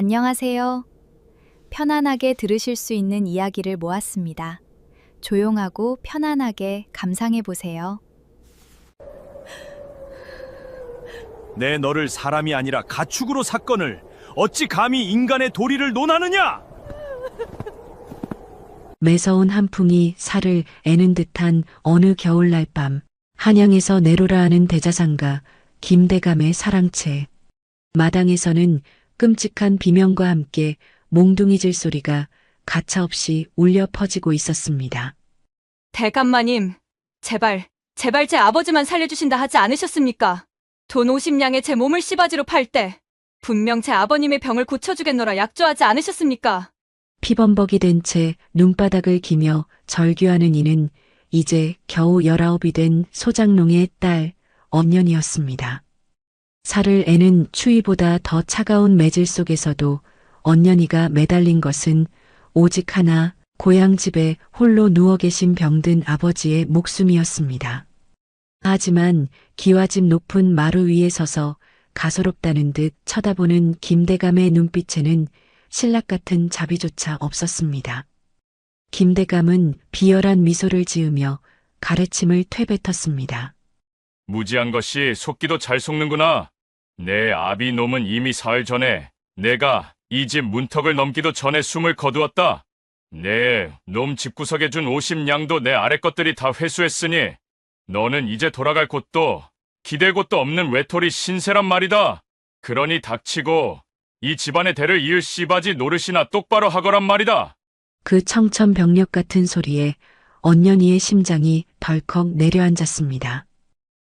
안녕하세요. 편안하게 들으실 수 있는 이야기를 모았습니다. 조용하고 편안하게 감상해 보세요. 내 너를 사람이 아니라 가축으로 샀거늘 어찌 감히 인간의 도리를 논하느냐? 매서운 한풍이 살을 애는 듯한 어느 겨울날 밤, 한양에서 내로라 하는 대자상가 김대감의 사랑채. 마당에서는 끔찍한 비명과 함께 몽둥이질 소리가 가차없이 울려 퍼지고 있었습니다. 대감마님, 제발 제 아버지만 살려주신다 하지 않으셨습니까? 돈 50냥에 제 몸을 씨바지로 팔 때 분명 제 아버님의 병을 고쳐주겠노라 약조하지 않으셨습니까? 피범벅이 된 채 눈바닥을 기며 절규하는 이는 이제 겨우 19이 된 소장농의 딸 언년이었습니다. 살을 애는 추위보다 더 차가운 매질 속에서도 언년이가 매달린 것은 오직 하나, 고향집에 홀로 누워 계신 병든 아버지의 목숨이었습니다. 하지만 기와집 높은 마루 위에 서서 가소롭다는 듯 쳐다보는 김대감의 눈빛에는 신락 같은 자비조차 없었습니다. 김대감은 비열한 미소를 지으며 가래침을 퇴뱉었습니다. 무지한 것이 속기도 잘 속는구나. 내 아비 놈은 이미 사흘 전에 내가 이 집 문턱을 넘기도 전에 숨을 거두었다. 내 놈 집구석에 준 50냥도 내 아래 것들이 다 회수했으니 너는 이제 돌아갈 곳도 기댈 곳도 없는 외톨이 신세란 말이다. 그러니 닥치고 이 집안의 대를 이을 씨바지 노릇이나 똑바로 하거란 말이다. 그 청천벽력 같은 소리에 언년이의 심장이 덜컥 내려앉았습니다.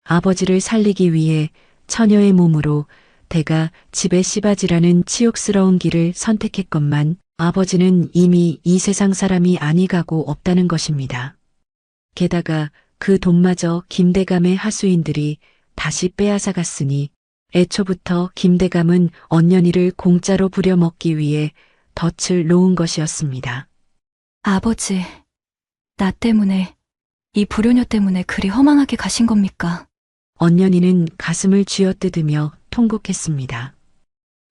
아버지를 살리기 위해 처녀의 몸으로 대가 집의 씨바지라는 치욕스러운 길을 선택했건만 아버지는 이미 이 세상 사람이 아니 가고 없다는 것입니다. 게다가 그 돈마저 김대감의 하수인들이 다시 빼앗아 갔으니 애초부터 김대감은 언년이를 공짜로 부려먹기 위해 덫을 놓은 것이었습니다. 아버지, 나 때문에, 이 불효녀 때문에 그리 허망하게 가신 겁니까? 언년이는 가슴을 쥐어뜯으며 통곡했습니다.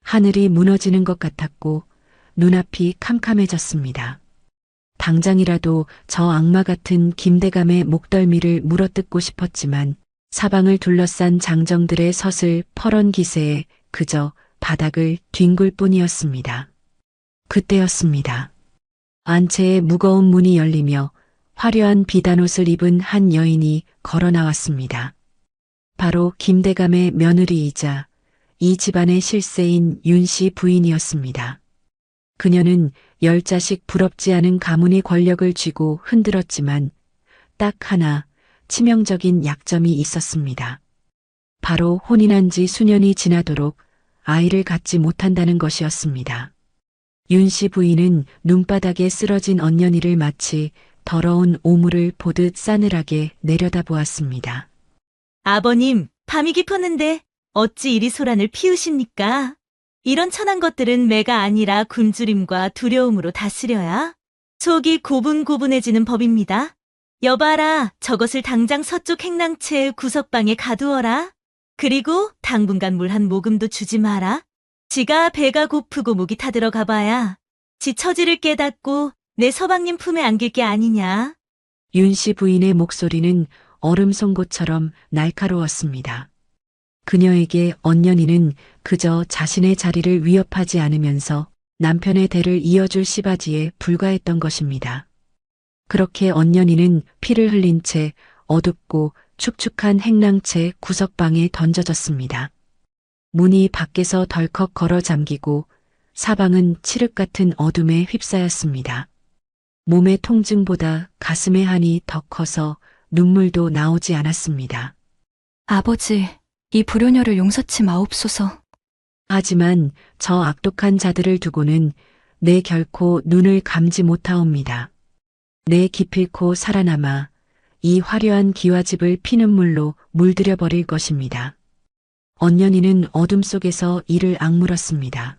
하늘이 무너지는 것 같았고 눈앞이 캄캄해졌습니다. 당장이라도 저 악마 같은 김대감의 목덜미를 물어뜯고 싶었지만 사방을 둘러싼 장정들의 서슬 퍼런 기세에 그저 바닥을 뒹굴 뿐이었습니다. 그때였습니다. 안채의 무거운 문이 열리며 화려한 비단옷을 입은 한 여인이 걸어 나왔습니다. 바로 김대감의 며느리이자 이 집안의 실세인 윤씨 부인이었습니다. 그녀는 10자식 부럽지 않은 가문의 권력을 쥐고 흔들었지만 딱 하나 치명적인 약점이 있었습니다. 바로 혼인한 지 수년이 지나도록 아이를 갖지 못한다는 것이었습니다. 윤씨 부인은 눈바닥에 쓰러진 언년이를 마치 더러운 오물을 보듯 싸늘하게 내려다보았습니다. 아버님, 밤이 깊었는데 어찌 이리 소란을 피우십니까? 이런 천한 것들은 매가 아니라 굶주림과 두려움으로 다스려야 속이 고분고분해지는 법입니다. 여봐라, 저것을 당장 서쪽 행랑채 구석방에 가두어라. 그리고 당분간 물 한 모금도 주지 마라. 지가 배가 고프고 목이 타들어가 봐야 지 처지를 깨닫고 내 서방님 품에 안길 게 아니냐. 윤씨 부인의 목소리는 얼음 송곳처럼 날카로웠습니다. 그녀에게 언년이는 그저 자신의 자리를 위협하지 않으면서 남편의 대를 이어줄 씨바지에 불과했던 것입니다. 그렇게 언년이는 피를 흘린 채 어둡고 축축한 행랑채 구석방에 던져졌습니다. 문이 밖에서 덜컥 걸어 잠기고 사방은 칠흑 같은 어둠에 휩싸였습니다. 몸의 통증보다 가슴의 한이 더 커서 눈물도 나오지 않았습니다. 아버지, 이 불효녀를 용서치 마옵소서. 하지만 저 악독한 자들을 두고는 내 결코 눈을 감지 못하옵니다. 내 기필코 살아남아 이 화려한 기와집을 피눈물로 물들여 버릴 것입니다. 언년이는 어둠 속에서 이를 악물었습니다.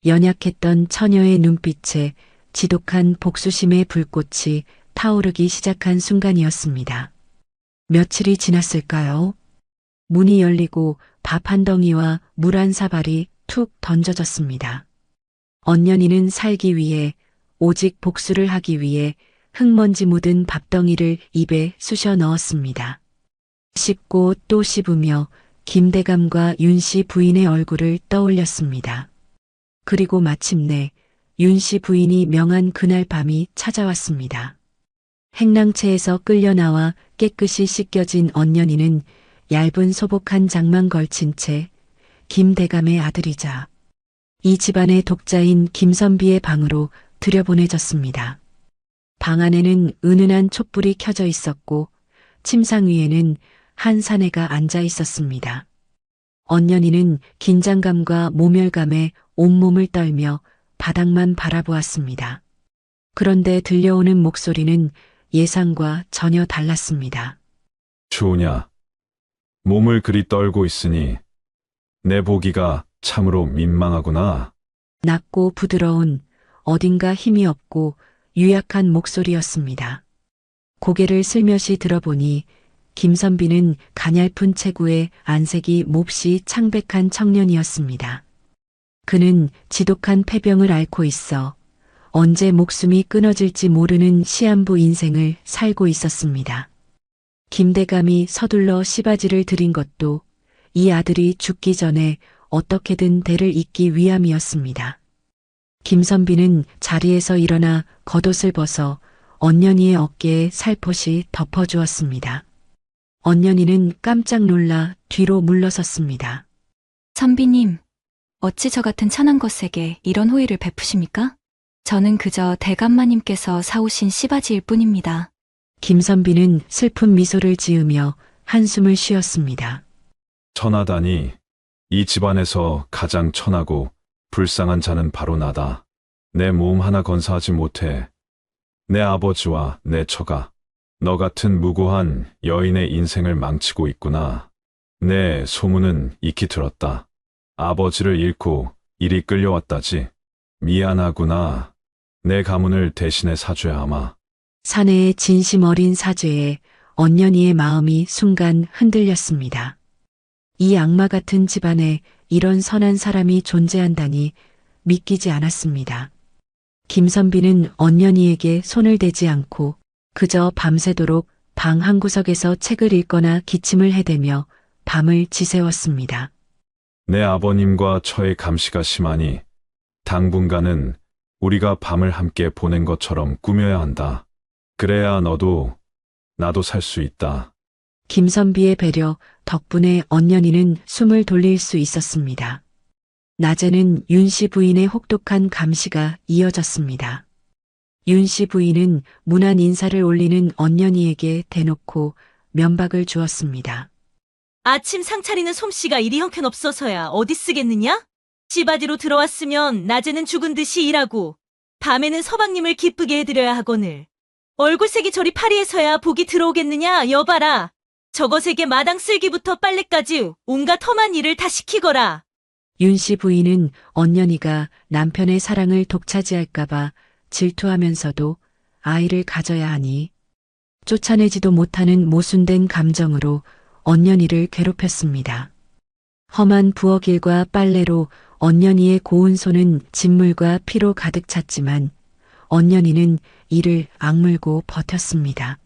연약했던 처녀의 눈빛에 지독한 복수심의 불꽃이 타오르기 시작한 순간이었습니다. 며칠이 지났을까요? 문이 열리고 밥 한 덩이와 물 한 사발이 툭 던져졌습니다. 언년이는 살기 위해, 오직 복수를 하기 위해 흙먼지 묻은 밥덩이를 입에 쑤셔 넣었습니다. 씹고 또 씹으며 김대감과 윤씨 부인의 얼굴을 떠올렸습니다. 그리고 마침내 윤씨 부인이 명한 그날 밤이 찾아왔습니다. 행랑채에서 끌려 나와 깨끗이 씻겨진 언년이는 얇은 소복한 장만 걸친 채 김대감의 아들이자 이 집안의 독자인 김선비의 방으로 들여보내졌습니다. 방 안에는 은은한 촛불이 켜져 있었고 침상 위에는 한 사내가 앉아 있었습니다. 언년이는 긴장감과 모멸감에 온몸을 떨며 바닥만 바라보았습니다. 그런데 들려오는 목소리는 예상과 전혀 달랐습니다. 주우냐, 몸을 그리 떨고 있으니 내 보기가 참으로 민망하구나. 낮고 부드러운 어딘가 힘이 없고 유약한 목소리였습니다. 고개를 슬며시 들어보니 김선비는 가냘픈 체구에 안색이 몹시 창백한 청년이었습니다. 그는 지독한 폐병을 앓고 있어 언제 목숨이 끊어질지 모르는 시한부 인생을 살고 있었습니다. 김대감이 서둘러 시바지를 들인 것도 이 아들이 죽기 전에 어떻게든 대를 잇기 위함이었습니다. 김선비는 자리에서 일어나 겉옷을 벗어 언년이의 어깨에 살포시 덮어주었습니다. 언년이는 깜짝 놀라 뒤로 물러섰습니다. 선비님, 어찌 저 같은 천한 것에게 이런 호의를 베푸십니까? 저는 그저 대감마님께서 사오신 시바지일 뿐입니다. 김선비는 슬픈 미소를 지으며 한숨을 쉬었습니다. 천하다니, 이 집안에서 가장 천하고 불쌍한 자는 바로 나다. 내 몸 하나 건사하지 못해 내 아버지와 내 처가 너 같은 무고한 여인의 인생을 망치고 있구나. 내 소문은 익히 들었다. 아버지를 잃고 이리 끌려왔다지. 미안하구나. 내 가문을 대신해 사죄 하마. 사내의 진심 어린 사죄에 언년이의 마음이 순간 흔들렸습니다. 이 악마 같은 집안에 이런 선한 사람이 존재한다니 믿기지 않았습니다. 김선비는 언년이에게 손을 대지 않고 그저 밤새도록 방 한구석에서 책을 읽거나 기침을 해대며 밤을 지새웠습니다. 내 아버님과 처의 감시가 심하니 당분간은 우리가 밤을 함께 보낸 것처럼 꾸며야 한다. 그래야 너도 나도 살 수 있다. 김선비의 배려 덕분에 언년이는 숨을 돌릴 수 있었습니다. 낮에는 윤씨 부인의 혹독한 감시가 이어졌습니다. 윤씨 부인은 무난 인사를 올리는 언년이에게 대놓고 면박을 주었습니다. 아침 상 차리는 솜씨가 이리 형편없어서야 어디 쓰겠느냐? 시바지로 들어왔으면 낮에는 죽은 듯이 일하고 밤에는 서방님을 기쁘게 해드려야 하거늘. 얼굴색이 저리 파리해서야 복이 들어오겠느냐, 여봐라. 저것에게 마당 쓸기부터 빨래까지 온갖 험한 일을 다 시키거라. 윤씨 부인은 언년이가 남편의 사랑을 독차지할까봐 질투하면서도 아이를 가져야 하니 쫓아내지도 못하는 모순된 감정으로 언년이를 괴롭혔습니다. 험한 부엌일과 빨래로 언년이의 고운 손은 진물과 피로 가득 찼지만 언년이는 이를 악물고 버텼습니다.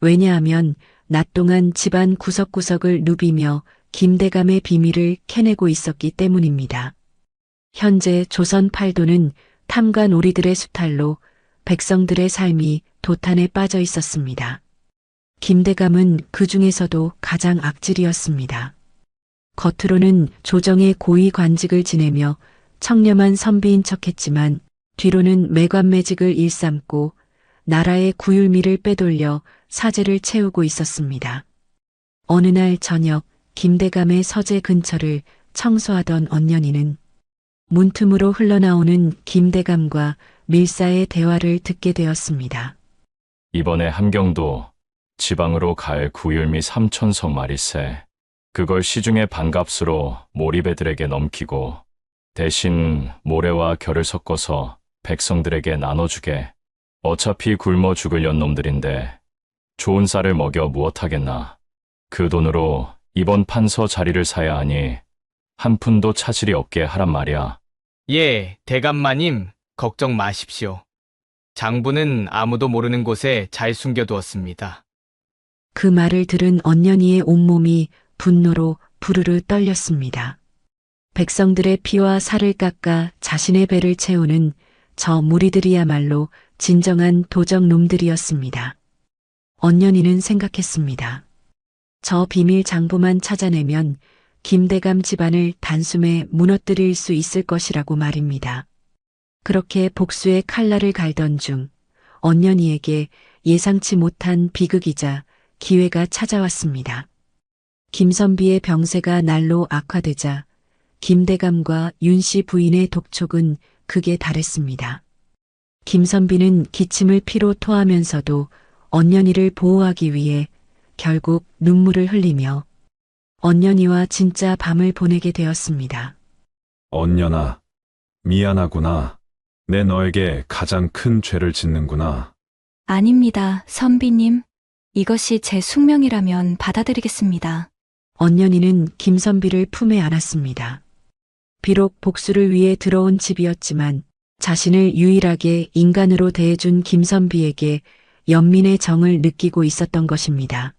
왜냐하면 낮 동안 집안 구석구석을 누비며 김대감의 비밀을 캐내고 있었기 때문입니다. 현재 조선 팔도는 탐관 오리들의 수탈로 백성들의 삶이 도탄에 빠져 있었습니다. 김대감은 그 중에서도 가장 악질이었습니다. 겉으로는 조정의 고위 관직을 지내며 청렴한 선비인 척했지만 뒤로는 매관매직을 일삼고 나라의 구율미를 빼돌려 사재를 채우고 있었습니다. 어느 날 저녁 김대감의 서재 근처를 청소하던 언년이는 문틈으로 흘러나오는 김대감과 밀사의 대화를 듣게 되었습니다. 이번에 함경도 지방으로 갈 구율미 3천석 말일세. 그걸 시중에 반값으로 몰입애들에게 넘기고 대신 모래와 결을 섞어서 백성들에게 나눠주게. 어차피 굶어 죽을 연놈들인데 좋은 쌀을 먹여 무엇하겠나. 그 돈으로 이번 판서 자리를 사야 하니 한 푼도 차질이 없게 하란 말이야. 예, 대감마님, 걱정 마십시오. 장부는 아무도 모르는 곳에 잘 숨겨두었습니다. 그 말을 들은 언년이의 온몸이 분노로 부르르 떨렸습니다. 백성들의 피와 살을 깎아 자신의 배를 채우는 저 무리들이야말로 진정한 도적놈들이었습니다. 언년이는 생각했습니다. 저 비밀 장부만 찾아내면 김대감 집안을 단숨에 무너뜨릴 수 있을 것이라고 말입니다. 그렇게 복수의 칼날을 갈던 중 언년이에게 예상치 못한 비극이자 기회가 찾아왔습니다. 김선비의 병세가 날로 악화되자 김대감과 윤씨 부인의 독촉은 극에 달했습니다. 김선비는 기침을 피로 토하면서도 언년이를 보호하기 위해 결국 눈물을 흘리며 언년이와 진짜 밤을 보내게 되었습니다. 언년아, 미안하구나. 내 너에게 가장 큰 죄를 짓는구나. 아닙니다, 선비님. 이것이 제 숙명이라면 받아들이겠습니다. 언년이는 김선비를 품에 안았습니다. 비록 복수를 위해 들어온 집이었지만 자신을 유일하게 인간으로 대해준 김선비에게 연민의 정을 느끼고 있었던 것입니다.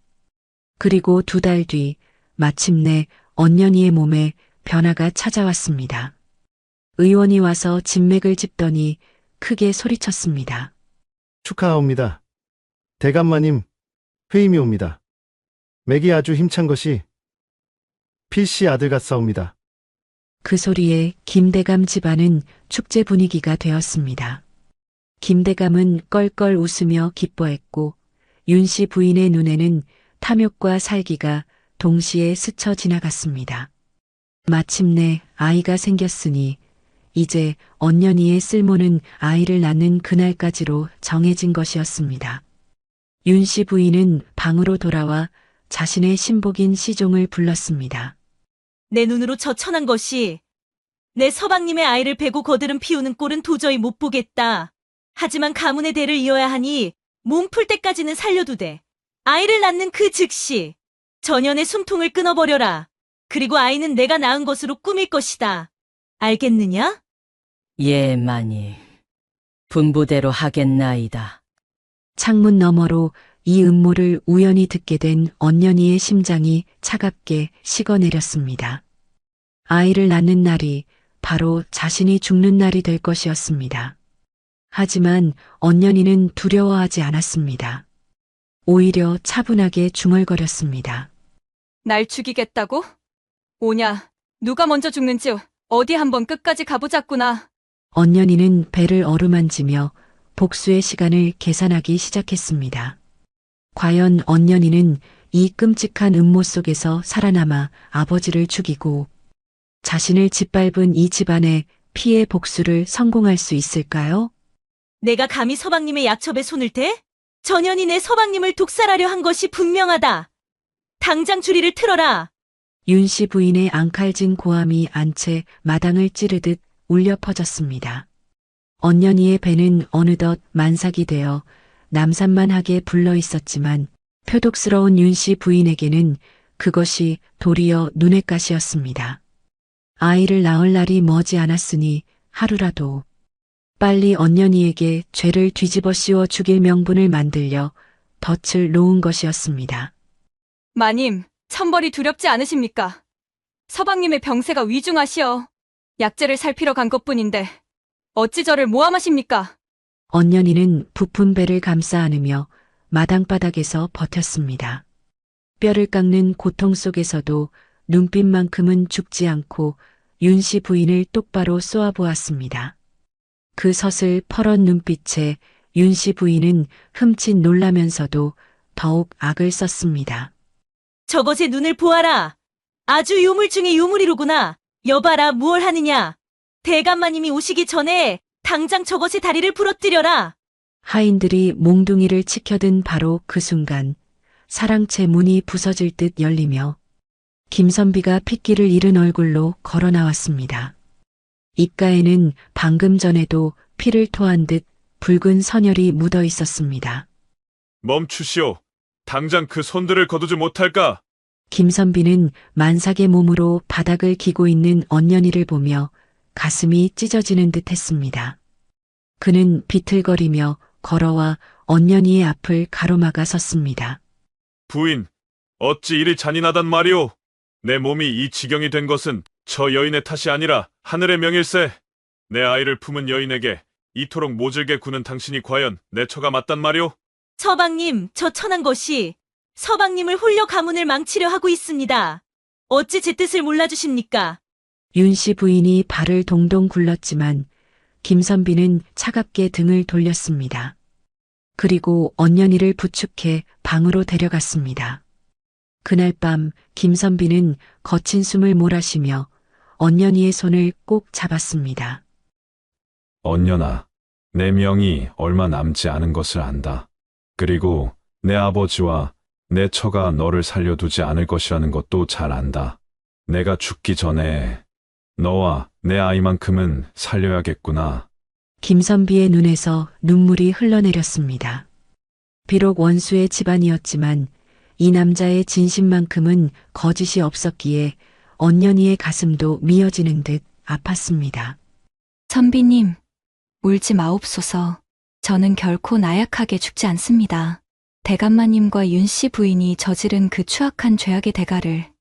그리고 2달 뒤 마침내 언년이의 몸에 변화가 찾아왔습니다. 의원이 와서 진맥을 짚더니 크게 소리쳤습니다. 축하하옵니다. 대감마님, 회임이 옵니다. 맥이 아주 힘찬 것이 필씨 아들 같사옵니다. 그 소리에 김대감 집안은 축제 분위기가 되었습니다. 김대감은 껄껄 웃으며 기뻐했고 윤씨 부인의 눈에는 탐욕과 살기가 동시에 스쳐 지나갔습니다. 마침내 아이가 생겼으니 이제 언년이의 쓸모는 아이를 낳는 그날까지로 정해진 것이었습니다. 윤씨 부인은 방으로 돌아와 자신의 신복인 시종을 불렀습니다. 내 눈으로 저 천한 것이 내 서방님의 아이를 베고 거드름 피우는 꼴은 도저히 못 보겠다. 하지만 가문의 대를 이어야 하니 몸 풀 때까지는 살려두되 아이를 낳는 그 즉시 전연의 숨통을 끊어버려라. 그리고 아이는 내가 낳은 것으로 꾸밀 것이다. 알겠느냐? 예, 마님. 분부대로 하겠나이다. 창문 너머로 이 음모를 우연히 듣게 된 언년이의 심장이 차갑게 식어내렸습니다. 아이를 낳는 날이 바로 자신이 죽는 날이 될 것이었습니다. 하지만 언년이는 두려워하지 않았습니다. 오히려 차분하게 중얼거렸습니다. 날 죽이겠다고? 오냐, 누가 먼저 죽는지 어디 한번 끝까지 가보자꾸나. 언년이는 배를 어루만지며 복수의 시간을 계산하기 시작했습니다. 과연 언년이는 이 끔찍한 음모 속에서 살아남아 아버지를 죽이고 자신을 짓밟은 이 집안의 피해 복수를 성공할 수 있을까요? 내가 감히 서방님의 약첩에 손을 대? 전연이 내 서방님을 독살하려 한 것이 분명하다. 당장 주리를 틀어라. 윤씨 부인의 앙칼진 고함이 안채 마당을 찌르듯 울려 퍼졌습니다. 언년이의 배는 어느덧 만삭이 되어 남산만하게 불러 있었지만 표독스러운 윤씨 부인에게는 그것이 도리어 눈의 가시였습니다. 아이를 낳을 날이 머지 않았으니 하루라도 빨리 언년이에게 죄를 뒤집어 씌워 죽일 명분을 만들려 덫을 놓은 것이었습니다. 마님, 천벌이 두렵지 않으십니까? 서방님의 병세가 위중하시어 약재를 살피러 간 것뿐인데 어찌 저를 모함하십니까? 언년이는 부푼 배를 감싸 안으며 마당바닥에서 버텼습니다. 뼈를 깎는 고통 속에서도 눈빛만큼은 죽지 않고 윤씨 부인을 똑바로 쏘아보았습니다. 그 서슬 퍼런 눈빛에 윤씨 부인은 흠칫 놀라면서도 더욱 악을 썼습니다. 저것의 눈을 보아라. 아주 유물 중의 유물이로구나. 여봐라, 무얼 하느냐. 대감마님이 오시기 전에 당장 저것의 다리를 부러뜨려라. 하인들이 몽둥이를 치켜든 바로 그 순간 사랑채 문이 부서질 듯 열리며 김선비가 핏기를 잃은 얼굴로 걸어 나왔습니다. 입가에는 방금 전에도 피를 토한 듯 붉은 선혈이 묻어 있었습니다. 멈추시오. 당장 그 손들을 거두지 못할까? 김선비는 만삭의 몸으로 바닥을 기고 있는 언년이를 보며 가슴이 찢어지는 듯 했습니다. 그는 비틀거리며 걸어와 언년이의 앞을 가로막아 섰습니다. 부인, 어찌 이리 잔인하단 말이오? 내 몸이 이 지경이 된 것은 저 여인의 탓이 아니라 하늘의 명일세. 내 아이를 품은 여인에게 이토록 모질게 구는 당신이 과연 내 처가 맞단 말이오? 서방님, 저 천한 것이 서방님을 홀려 가문을 망치려 하고 있습니다. 어찌 제 뜻을 몰라주십니까? 윤 씨 부인이 발을 동동 굴렀지만 김선비는 차갑게 등을 돌렸습니다. 그리고 언년이를 부축해 방으로 데려갔습니다. 그날 밤 김선비는 거친 숨을 몰아쉬며 언년이의 손을 꼭 잡았습니다. 언년아, 내 명이 얼마 남지 않은 것을 안다. 그리고 내 아버지와 내 처가 너를 살려두지 않을 것이라는 것도 잘 안다. 내가 죽기 전에 너와 내 아이만큼은 살려야겠구나. 김선비의 눈에서 눈물이 흘러내렸습니다. 비록 원수의 집안이었지만 이 남자의 진심만큼은 거짓이 없었기에 언년이의 가슴도 미어지는 듯 아팠습니다. 선비님, 울지 마옵소서. 저는 결코 나약하게 죽지 않습니다. 대감마님과 윤씨 부인이 저지른 그 추악한 죄악의 대가를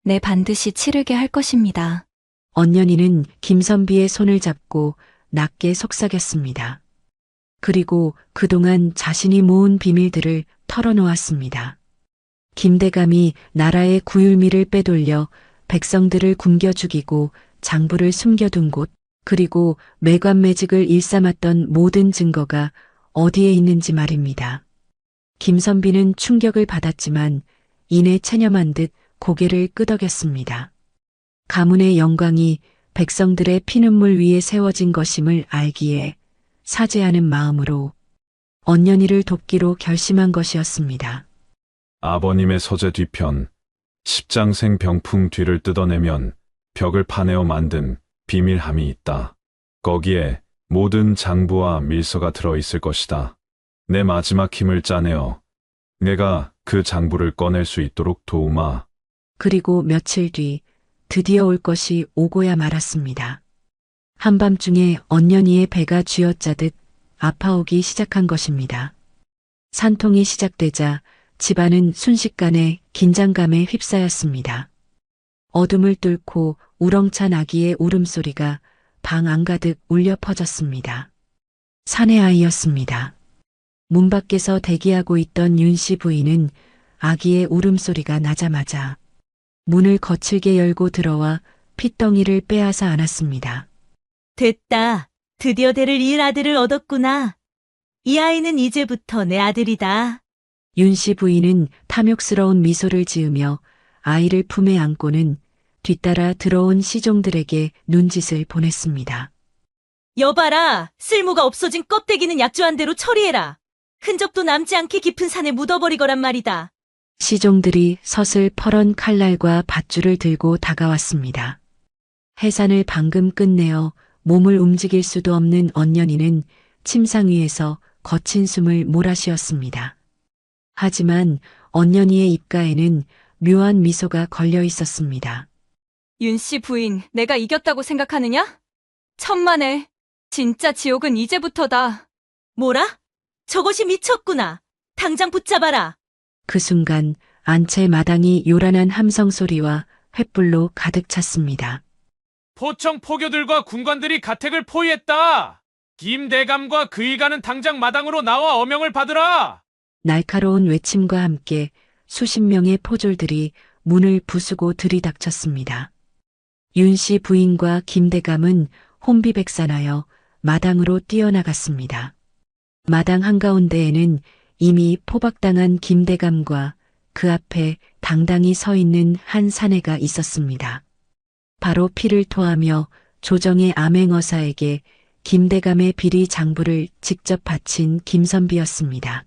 내 반드시 치르게 할 것입니다. 언년이는 김선비의 손을 잡고 낮게 속삭였습니다. 그리고 그동안 자신이 모은 비밀들을 털어놓았습니다. 김대감이 나라의 구율미를 빼돌려 백성들을 굶겨 죽이고 장부를 숨겨둔 곳, 그리고 매관매직을 일삼았던 모든 증거가 어디에 있는지 말입니다. 김선비는 충격을 받았지만 이내 체념한 듯 고개를 끄덕였습니다. 가문의 영광이 백성들의 피눈물 위에 세워진 것임을 알기에 사죄하는 마음으로 언년이를 돕기로 결심한 것이었습니다. 아버님의 서재 뒤편, 십장생 병풍 뒤를 뜯어내면 벽을 파내어 만든 비밀함이 있다. 거기에 모든 장부와 밀서가 들어있을 것이다. 내 마지막 힘을 짜내어 내가 그 장부를 꺼낼 수 있도록 도우마. 그리고 며칠 뒤 드디어 올 것이 오고야 말았습니다. 한밤중에 언년이의 배가 쥐어짜듯 아파오기 시작한 것입니다. 산통이 시작되자 집안은 순식간에 긴장감에 휩싸였습니다. 어둠을 뚫고 우렁찬 아기의 울음소리가 방 안가득 울려 퍼졌습니다. 사내 아이였습니다. 문 밖에서 대기하고 있던 윤씨 부인은 아기의 울음소리가 나자마자 문을 거칠게 열고 들어와 핏덩이를 빼앗아 안았습니다. 됐다. 드디어 데를 이을 아들을 얻었구나. 이 아이는 이제부터 내 아들이다. 윤씨 부인은 탐욕스러운 미소를 지으며 아이를 품에 안고는 뒤따라 들어온 시종들에게 눈짓을 보냈습니다. 여봐라, 쓸모가 없어진 껍데기는 약조한 대로 처리해라. 흔적도 남지 않게 깊은 산에 묻어버리거란 말이다. 시종들이 서슬 퍼런 칼날과 밧줄을 들고 다가왔습니다. 해산을 방금 끝내어 몸을 움직일 수도 없는 언년이는 침상 위에서 거친 숨을 몰아쉬었습니다. 하지만 언년이의 입가에는 묘한 미소가 걸려 있었습니다. 윤씨 부인, 내가 이겼다고 생각하느냐? 천만에, 진짜 지옥은 이제부터다. 뭐라? 저것이 미쳤구나. 당장 붙잡아라. 그 순간 안채 마당이 요란한 함성 소리와 횃불로 가득 찼습니다. 포청 포교들과 군관들이 가택을 포위했다. 김대감과 그 일가는 당장 마당으로 나와 어명을 받으라. 날카로운 외침과 함께 수십 명의 포졸들이 문을 부수고 들이닥쳤습니다. 윤씨 부인과 김대감은 혼비백산하여 마당으로 뛰어나갔습니다. 마당 한가운데에는 이미 포박당한 김대감과 그 앞에 당당히 서 있는 한 사내가 있었습니다. 바로 피를 토하며 조정의 암행어사에게 김대감의 비리 장부를 직접 바친 김선비였습니다.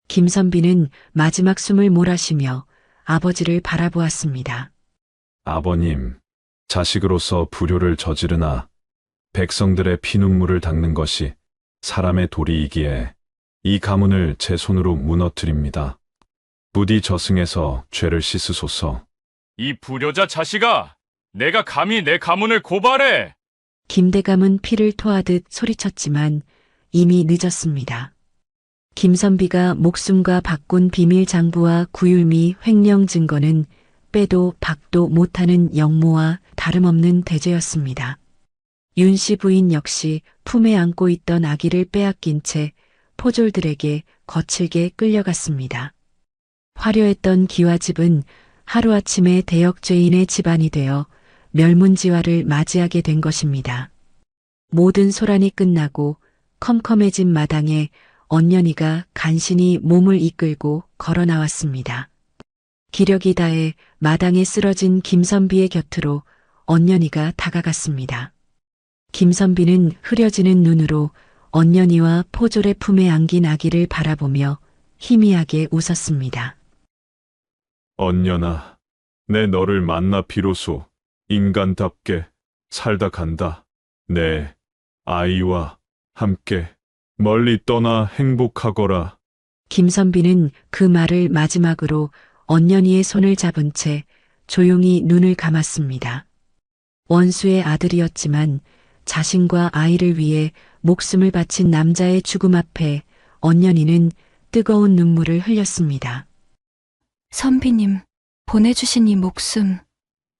김선비는 마지막 숨을 몰아쉬며 아버지를 바라보았습니다. 아버님, 자식으로서 불효를 저지르나 백성들의 피눈물을 닦는 것이 사람의 도리이기에 이 가문을 제 손으로 무너뜨립니다. 부디 저승에서 죄를 씻으소서. 이 불효자 자식아! 내가 감히 내 가문을 고발해! 김대감은 피를 토하듯 소리쳤지만 이미 늦었습니다. 김선비가 목숨과 바꾼 비밀 장부와 구율미 횡령 증거는 빼도 박도 못하는 영모와 다름없는 대죄였습니다. 윤 씨 부인 역시 품에 안고 있던 아기를 빼앗긴 채 포졸들에게 거칠게 끌려갔습니다. 화려했던 기와집은 하루아침에 대역죄인의 집안이 되어 멸문지화를 맞이하게 된 것입니다. 모든 소란이 끝나고 컴컴해진 마당에 언년이가 간신히 몸을 이끌고 걸어 나왔습니다. 기력이 다해 마당에 쓰러진 김선비의 곁으로 언년이가 다가갔습니다. 김선비는 흐려지는 눈으로 언년이와 포졸의 품에 안긴 아기를 바라보며 희미하게 웃었습니다. 언년아, 내 너를 만나 비로소 인간답게 살다 간다. 내 아이와 함께 멀리 떠나 행복하거라. 김선비는 그 말을 마지막으로 언년이의 손을 잡은 채 조용히 눈을 감았습니다. 원수의 아들이었지만 자신과 아이를 위해 목숨을 바친 남자의 죽음 앞에 언년이는 뜨거운 눈물을 흘렸습니다. 선비님, 보내주신 이 목숨,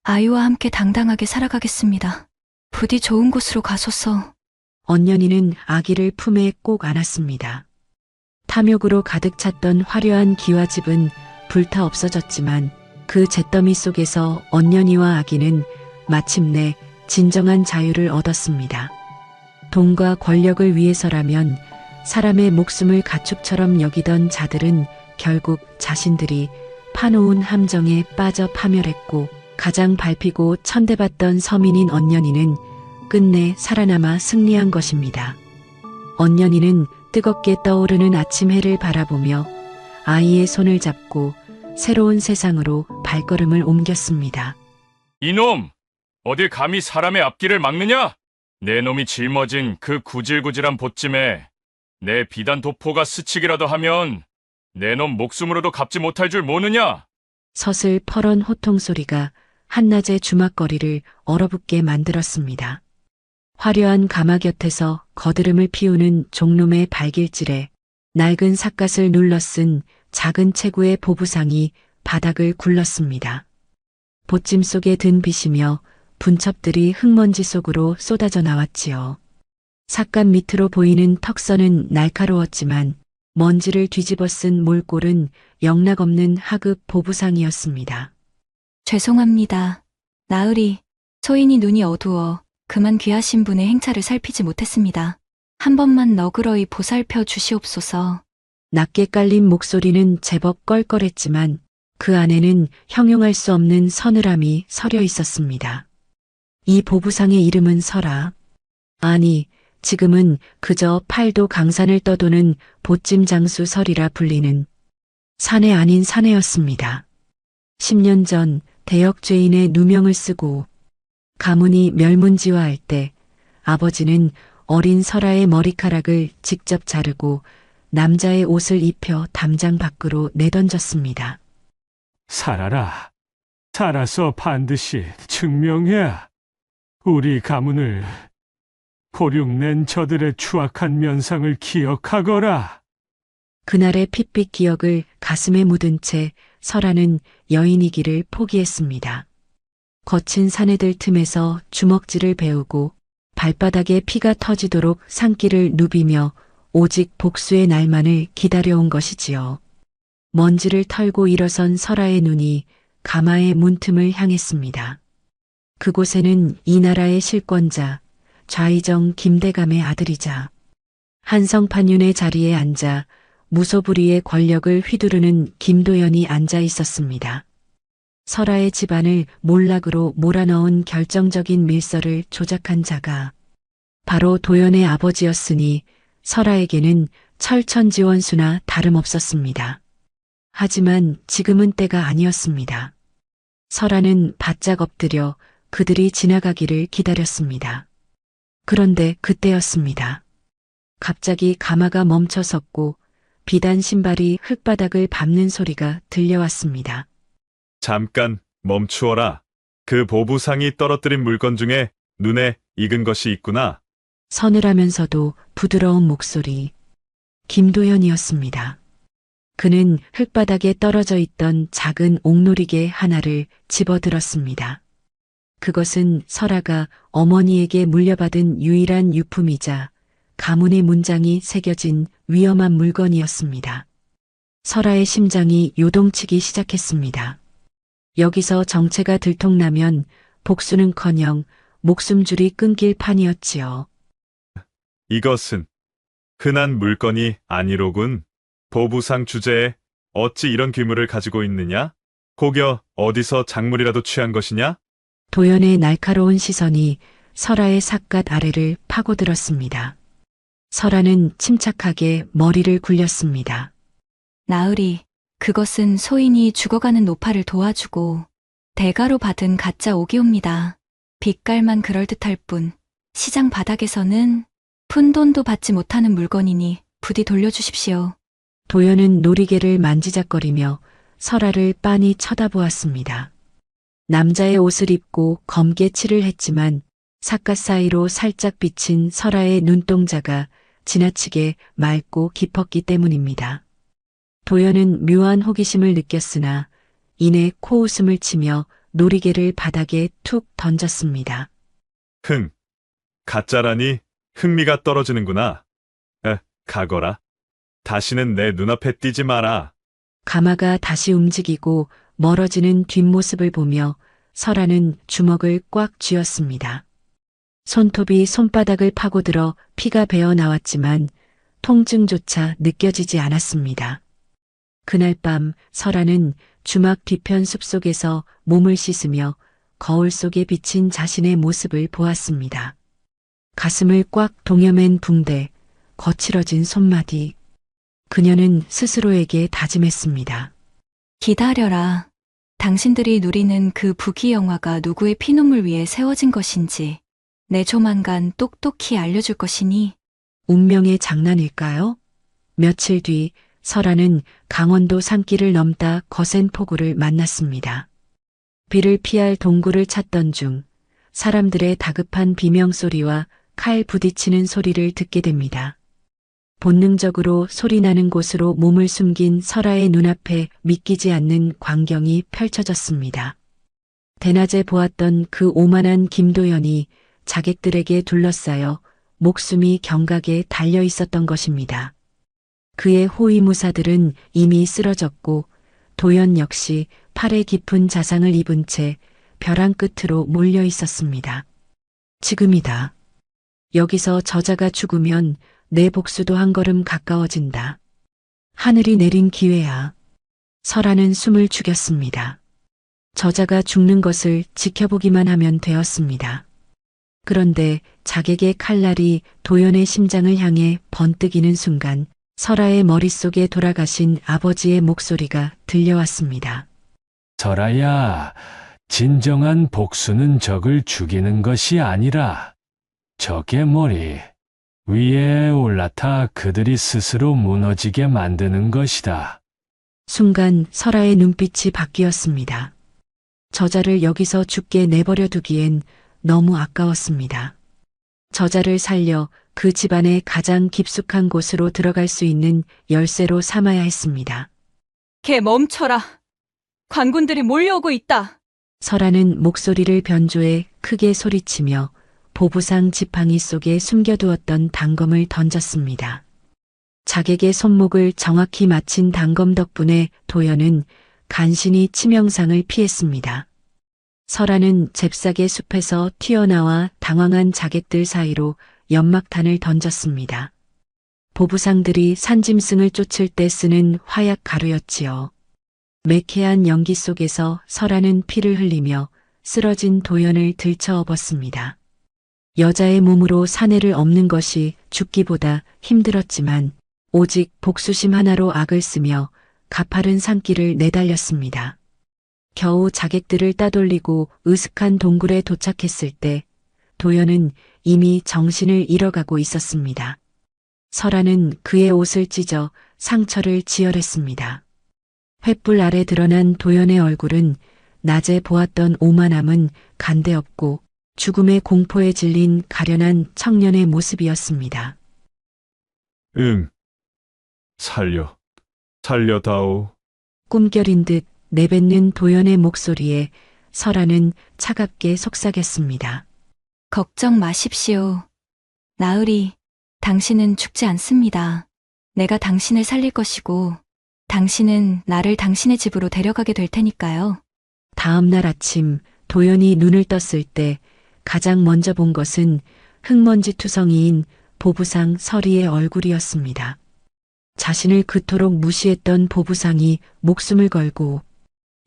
아이와 함께 당당하게 살아가겠습니다. 부디 좋은 곳으로 가소서. 언년이는 아기를 품에 꼭 안았습니다. 탐욕으로 가득 찼던 화려한 기와집은 불타 없어졌지만 그 잿더미 속에서 언년이와 아기는 마침내 진정한 자유를 얻었습니다. 돈과 권력을 위해서라면 사람의 목숨을 가축처럼 여기던 자들은 결국 자신들이 파놓은 함정에 빠져 파멸했고 가장 밟히고 천대받던 서민인 언년이는 끝내 살아남아 승리한 것입니다. 언년이는 뜨겁게 떠오르는 아침 해를 바라보며 아이의 손을 잡고 새로운 세상으로 발걸음을 옮겼습니다. 이놈! 어딜 감히 사람의 앞길을 막느냐? 내 놈이 짊어진 그 구질구질한 보찜에 내 비단 도포가 스치기라도 하면 내 놈 목숨으로도 갚지 못할 줄 모르냐? 서슬퍼런 호통 소리가 한낮의 주막거리를 얼어붙게 만들었습니다. 화려한 가마 곁에서 거드름을 피우는 종놈의 발길질에 낡은 삿갓을 눌러쓴 작은 체구의 보부상이 바닥을 굴렀습니다. 보찜 속에 든 빛이며 분첩들이 흙먼지 속으로 쏟아져 나왔지요. 삿갓 밑으로 보이는 턱선은 날카로웠지만 먼지를 뒤집어 쓴 몰골은 영락없는 하급 보부상이었습니다. 죄송합니다. 나으리, 소인이 눈이 어두워 그만 귀하신 분의 행차를 살피지 못했습니다. 한 번만 너그러이 보살펴 주시옵소서. 낮게 깔린 목소리는 제법 껄껄했지만 그 안에는 형용할 수 없는 서늘함이 서려 있었습니다. 이 보부상의 이름은 설아. 아니, 지금은 그저 팔도 강산을 떠도는 보찜 장수 설이라 불리는 사내 아닌 사내였습니다. 10년 전 대역죄인의 누명을 쓰고 가문이 멸문지화할 때 아버지는 어린 설아의 머리카락을 직접 자르고 남자의 옷을 입혀 담장 밖으로 내던졌습니다. 살아라. 살아서 반드시 증명해야 우리 가문을 포륙낸 저들의 추악한 면상을 기억하거라. 그날의 핏빛 기억을 가슴에 묻은 채 설아는 여인이기를 포기했습니다. 거친 사내들 틈에서 주먹질을 배우고 발바닥에 피가 터지도록 산길을 누비며 오직 복수의 날만을 기다려온 것이지요. 먼지를 털고 일어선 설아의 눈이 가마의 문틈을 향했습니다. 그곳에는 이 나라의 실권자, 좌의정 김대감의 아들이자 한성판윤의 자리에 앉아 무소불위의 권력을 휘두르는 김도연이 앉아 있었습니다. 설아의 집안을 몰락으로 몰아넣은 결정적인 밀서를 조작한 자가 바로 도연의 아버지였으니 설아에게는 철천지원수나 다름없었습니다. 하지만 지금은 때가 아니었습니다. 설아는 바짝 엎드려 그들이 지나가기를 기다렸습니다. 그런데 그때였습니다. 갑자기 가마가 멈춰섰고 비단 신발이 흙바닥을 밟는 소리가 들려왔습니다. 잠깐 멈추어라. 그 보부상이 떨어뜨린 물건 중에 눈에 익은 것이 있구나. 서늘하면서도 부드러운 목소리. 김도연이었습니다. 그는 흙바닥에 떨어져 있던 작은 옥놀이개 하나를 집어들었습니다. 그것은 설아가 어머니에게 물려받은 유일한 유품이자 가문의 문장이 새겨진 위험한 물건이었습니다. 설아의 심장이 요동치기 시작했습니다. 여기서 정체가 들통나면 복수는커녕 목숨줄이 끊길 판이었지요. 이것은 흔한 물건이 아니로군. 보부상 주제에 어찌 이런 귀물을 가지고 있느냐? 혹여 어디서 작물이라도 취한 것이냐? 도연의 날카로운 시선이 설아의 삿갓 아래를 파고들었습니다. 설아는 침착하게 머리를 굴렸습니다. 나으리, 그것은 소인이 죽어가는 노파를 도와주고 대가로 받은 가짜 오기옵니다. 빛깔만 그럴듯할 뿐 시장 바닥에서는 푼돈도 받지 못하는 물건이니 부디 돌려주십시오. 도연은 놀이개를 만지작거리며 설아를 빤히 쳐다보았습니다. 남자의 옷을 입고 검게 칠을 했지만 삿갓 사이로 살짝 비친 설아의 눈동자가 지나치게 맑고 깊었기 때문입니다. 도연은 묘한 호기심을 느꼈으나 이내 코웃음을 치며 놀이개를 바닥에 툭 던졌습니다. 가짜라니 흥미가 떨어지는구나. 가거라. 다시는 내 눈앞에 띄지 마라. 가마가 다시 움직이고 멀어지는 뒷모습을 보며 설아는 주먹을 꽉 쥐었습니다. 손톱이 손바닥을 파고들어 피가 배어 나왔지만 통증조차 느껴지지 않았습니다. 그날 밤 설아는 주막 뒤편 숲속에서 몸을 씻으며 거울 속에 비친 자신의 모습을 보았습니다. 가슴을 꽉 동여맨 붕대, 거칠어진 손마디. 그녀는 스스로에게 다짐했습니다. 기다려라. 당신들이 누리는 그 부귀영화가 누구의 피눈물 위에 세워진 것인지 내 조만간 똑똑히 알려줄 것이니. 운명의 장난일까요? 며칠 뒤 설아는 강원도 산길을 넘다 거센 폭우를 만났습니다. 비를 피할 동굴을 찾던 중 사람들의 다급한 비명소리와 칼 부딪히는 소리를 듣게 됩니다. 본능적으로 소리나는 곳으로 몸을 숨긴 설아의 눈앞에 믿기지 않는 광경이 펼쳐졌습니다. 대낮에 보았던 그 오만한 김도연이 자객들에게 둘러싸여 목숨이 경각에 달려 있었던 것입니다. 그의 호위무사들은 이미 쓰러졌고 도연 역시 팔에 깊은 자상을 입은 채 벼랑 끝으로 몰려 있었습니다. 지금이다. 여기서 저자가 죽으면 내 복수도 한 걸음 가까워진다. 하늘이 내린 기회야. 설아는 숨을 죽였습니다. 저자가 죽는 것을 지켜보기만 하면 되었습니다. 그런데 자객의 칼날이 도연의 심장을 향해 번뜩이는 순간 설아의 머릿속에 돌아가신 아버지의 목소리가 들려왔습니다. 설아야, 진정한 복수는 적을 죽이는 것이 아니라 적의 머리 위에 올라타 그들이 스스로 무너지게 만드는 것이다. 순간 설아의 눈빛이 바뀌었습니다. 저자를 여기서 죽게 내버려 두기엔 너무 아까웠습니다. 저자를 살려 그 집안의 가장 깊숙한 곳으로 들어갈 수 있는 열쇠로 삼아야 했습니다. 개 멈춰라. 관군들이 몰려오고 있다. 설아는 목소리를 변조해 크게 소리치며 보부상 지팡이 속에 숨겨두었던 단검을 던졌습니다. 자객의 손목을 정확히 맞힌 단검 덕분에 도연은 간신히 치명상을 피했습니다. 설아는 잽싸게 숲에서 튀어나와 당황한 자객들 사이로 연막탄을 던졌습니다. 보부상들이 산짐승을 쫓을 때 쓰는 화약 가루였지요. 매캐한 연기 속에서 설아는 피를 흘리며 쓰러진 도연을 들쳐업었습니다. 여자의 몸으로 사내를 엎는 것이 죽기보다 힘들었지만 오직 복수심 하나로 악을 쓰며 가파른 산길을 내달렸습니다. 겨우 자객들을 따돌리고 으슥한 동굴에 도착했을 때 도연은 이미 정신을 잃어가고 있었습니다. 설아는 그의 옷을 찢어 상처를 지혈했습니다. 횃불 아래 드러난 도연의 얼굴은 낮에 보았던 오만함은 간데없고 죽음의 공포에 질린 가련한 청년의 모습이었습니다. 살려다오. 꿈결인 듯 내뱉는 도연의 목소리에 설아는 차갑게 속삭였습니다. 걱정 마십시오. 나으리, 당신은 죽지 않습니다. 내가 당신을 살릴 것이고, 당신은 나를 당신의 집으로 데려가게 될 테니까요. 다음 날 아침 도연이 눈을 떴을 때 가장 먼저 본 것은 흙먼지 투성이인 보부상 설이의 얼굴이었습니다. 자신을 그토록 무시했던 보부상이 목숨을 걸고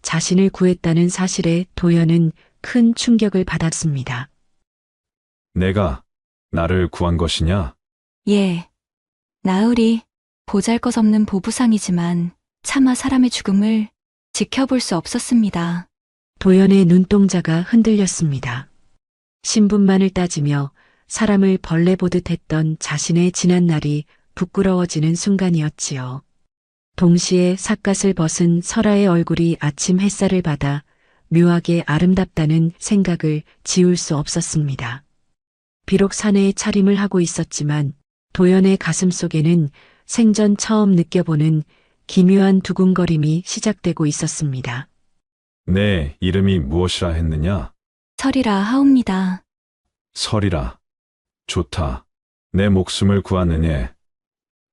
자신을 구했다는 사실에 도연은 큰 충격을 받았습니다. 내가 나를 구한 것이냐? 예. 나으리, 보잘것없는 보부상이지만 차마 사람의 죽음을 지켜볼 수 없었습니다. 도연의 눈동자가 흔들렸습니다. 신분만을 따지며 사람을 벌레 보듯 했던 자신의 지난 날이 부끄러워지는 순간이었지요. 동시에 삿갓을 벗은 설아의 얼굴이 아침 햇살을 받아 묘하게 아름답다는 생각을 지울 수 없었습니다. 비록 사내의 차림을 하고 있었지만 도연의 가슴 속에는 생전 처음 느껴보는 기묘한 두근거림이 시작되고 있었습니다. 내 이름이 무엇이라 했느냐? 설이라 하옵니다. 설이라. 좋다. 내 목숨을 구한 은혜.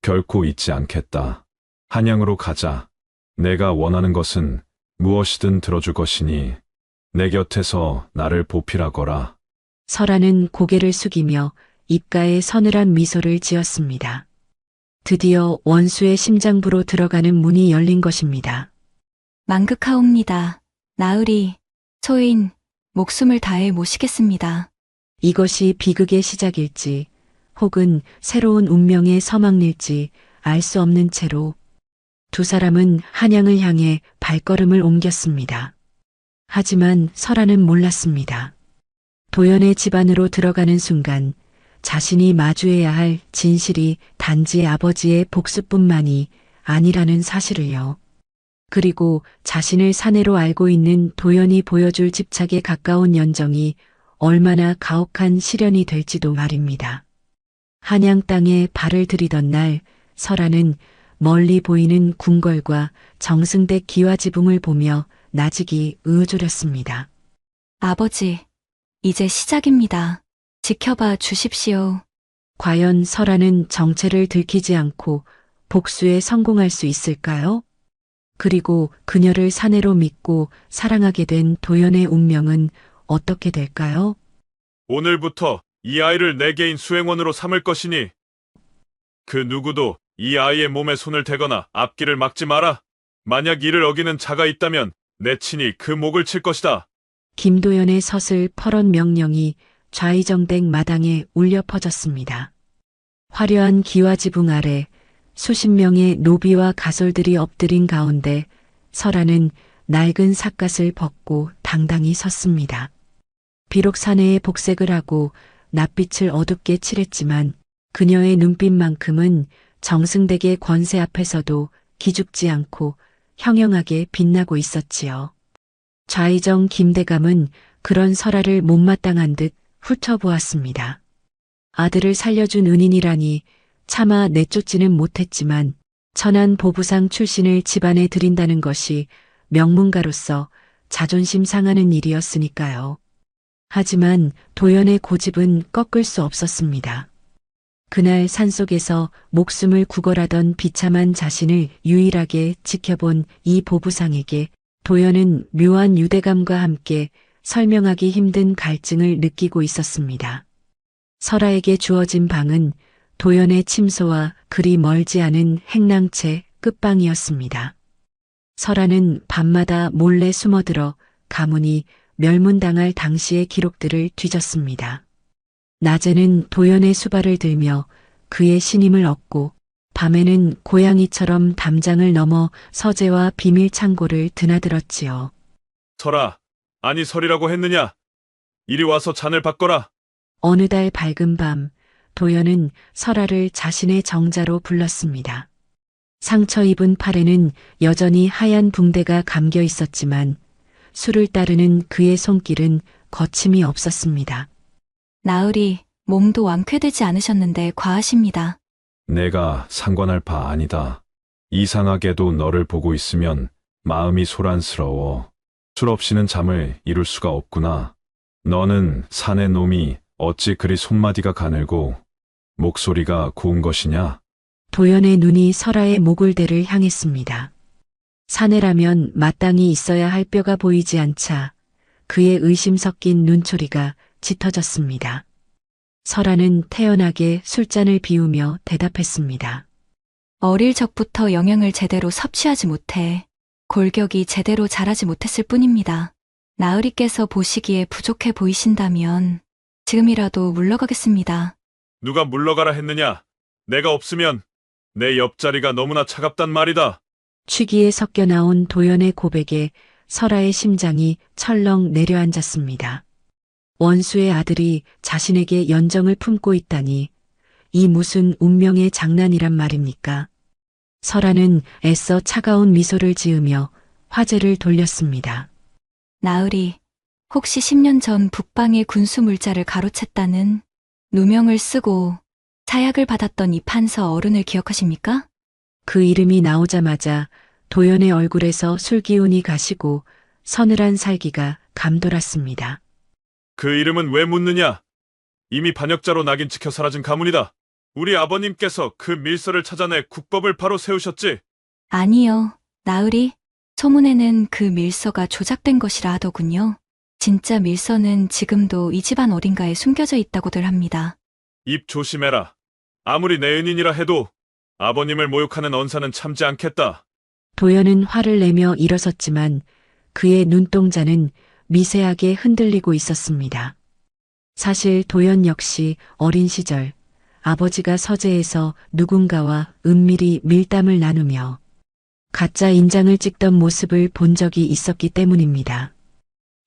결코 잊지 않겠다. 한양으로 가자. 내가 원하는 것은 무엇이든 들어줄 것이니 내 곁에서 나를 보필하거라. 설아는 고개를 숙이며 입가에 서늘한 미소를 지었습니다. 드디어 원수의 심장부로 들어가는 문이 열린 것입니다. 만극하옵니다. 나으리, 소인, 목숨을 다해 모시겠습니다. 이것이 비극의 시작일지 혹은 새로운 운명의 서막일지 알 수 없는 채로 두 사람은 한양을 향해 발걸음을 옮겼습니다. 하지만 설아는 몰랐습니다. 도연의 집안으로 들어가는 순간 자신이 마주해야 할 진실이 단지 아버지의 복수뿐만이 아니라는 사실을요. 그리고 자신을 사내로 알고 있는 도연이 보여줄 집착에 가까운 연정이 얼마나 가혹한 시련이 될지도 말입니다. 한양 땅에 발을 들이던 날 설아는 멀리 보이는 궁궐과 정승댁 기와지붕을 보며 나직이 으조렸습니다. 아버지, 이제 시작입니다. 지켜봐 주십시오. 과연 설아는 정체를 들키지 않고 복수에 성공할 수 있을까요? 그리고 그녀를 사내로 믿고 사랑하게 된 도연의 운명은 어떻게 될까요? 오늘부터 이 아이를 내 개인 수행원으로 삼을 것이니 그 누구도 이 아이의 몸에 손을 대거나 앞길을 막지 마라. 만약 이를 어기는 자가 있다면 내 친히 그 목을 칠 것이다. 김도연의 서슬 퍼런 명령이 좌이정댁 마당에 울려 퍼졌습니다. 화려한 기와지붕 아래 수십 명의 노비와 가솔들이 엎드린 가운데 설아는 낡은 삿갓을 벗고 당당히 섰습니다. 비록 사내에 복색을 하고 낯빛을 어둡게 칠했지만 그녀의 눈빛만큼은 정승댁의 권세 앞에서도 기죽지 않고 형형하게 빛나고 있었지요. 좌이정 김대감은 그런 설아를 못마땅한 듯 훑어보았습니다. 아들을 살려준 은인이라니 차마 내쫓지는 못했지만 천안 보부상 출신을 집안에 들인다는 것이 명문가로서 자존심 상하는 일이었으니까요. 하지만 도연의 고집은 꺾을 수 없었습니다. 그날 산속에서 목숨을 구걸하던 비참한 자신을 유일하게 지켜본 이 보부상에게 도연은 묘한 유대감과 함께 설명하기 힘든 갈증을 느끼고 있었습니다. 설아에게 주어진 방은 도연의 침소와 그리 멀지 않은 행랑채 끝방이었습니다. 설아는 밤마다 몰래 숨어들어 가문이 멸문당할 당시의 기록들을 뒤졌습니다. 낮에는 도연의 수발을 들며 그의 신임을 얻고 밤에는 고양이처럼 담장을 넘어 서재와 비밀 창고를 드나들었지요. 설아, 아니 설이라고 했느냐? 이리 와서 잔을 바꿔라. 어느 달 밝은 밤 도연은 설아를 자신의 정자로 불렀습니다. 상처 입은 팔에는 여전히 하얀 붕대가 감겨 있었지만 술을 따르는 그의 손길은 거침이 없었습니다. 나으리, 몸도 완쾌되지 않으셨는데 과하십니다. 내가 상관할 바 아니다. 이상하게도 너를 보고 있으면 마음이 소란스러워. 술 없이는 잠을 이룰 수가 없구나. 너는 사내 놈이 어찌 그리 손마디가 가늘고 목소리가 고운 것이냐? 도연의 눈이 설아의 목을대를 향했습니다. 사내라면 마땅히 있어야 할 뼈가 보이지 않자 그의 의심 섞인 눈초리가 짙어졌습니다. 설아는 태연하게 술잔을 비우며 대답했습니다. 어릴 적부터 영양을 제대로 섭취하지 못해 골격이 제대로 자라지 못했을 뿐입니다. 나으리께서 보시기에 부족해 보이신다면 지금이라도 물러가겠습니다. 누가 물러가라 했느냐? 내가 없으면 내 옆자리가 너무나 차갑단 말이다. 취기에 섞여 나온 도연의 고백에 설아의 심장이 철렁 내려앉았습니다. 원수의 아들이 자신에게 연정을 품고 있다니 이 무슨 운명의 장난이란 말입니까? 설아는 애써 차가운 미소를 지으며 화제를 돌렸습니다. 나으리, 혹시 10년 전 북방의 군수 물자를 가로챘다는 누명을 쓰고 사약을 받았던 이 판서 어른을 기억하십니까? 그 이름이 나오자마자 도연의 얼굴에서 술기운이 가시고 서늘한 살기가 감돌았습니다. 그 이름은 왜 묻느냐? 이미 반역자로 낙인 찍혀 사라진 가문이다. 우리 아버님께서 그 밀서를 찾아내 국법을 바로 세우셨지. 아니요, 나으리. 소문에는 그 밀서가 조작된 것이라 하더군요. 진짜 밀서는 지금도 이 집안 어딘가에 숨겨져 있다고들 합니다. 입 조심해라. 아무리 내 은인이라 해도 아버님을 모욕하는 언사는 참지 않겠다. 도연은 화를 내며 일어섰지만 그의 눈동자는 미세하게 흔들리고 있었습니다. 사실 도연 역시 어린 시절 아버지가 서재에서 누군가와 은밀히 밀담을 나누며 가짜 인장을 찍던 모습을 본 적이 있었기 때문입니다.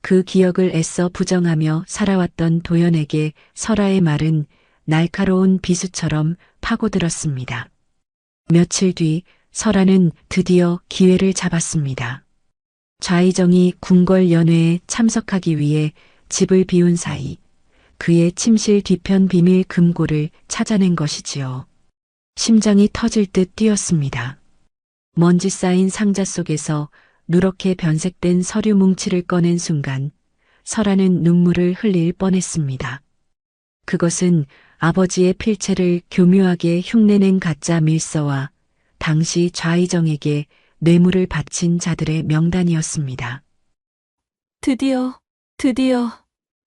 그 기억을 애써 부정하며 살아왔던 도연에게 설아의 말은 날카로운 비수처럼 파고들었습니다. 며칠 뒤 설아는 드디어 기회를 잡았습니다. 좌의정이 궁궐 연회에 참석하기 위해 집을 비운 사이 그의 침실 뒤편 비밀 금고를 찾아낸 것이지요. 심장이 터질 듯 뛰었습니다. 먼지 쌓인 상자 속에서 누렇게 변색된 서류 뭉치를 꺼낸 순간 설아는 눈물을 흘릴 뻔했습니다. 그것은 아버지의 필체를 교묘하게 흉내낸 가짜 밀서와 당시 좌의정에게 뇌물을 바친 자들의 명단이었습니다. 드디어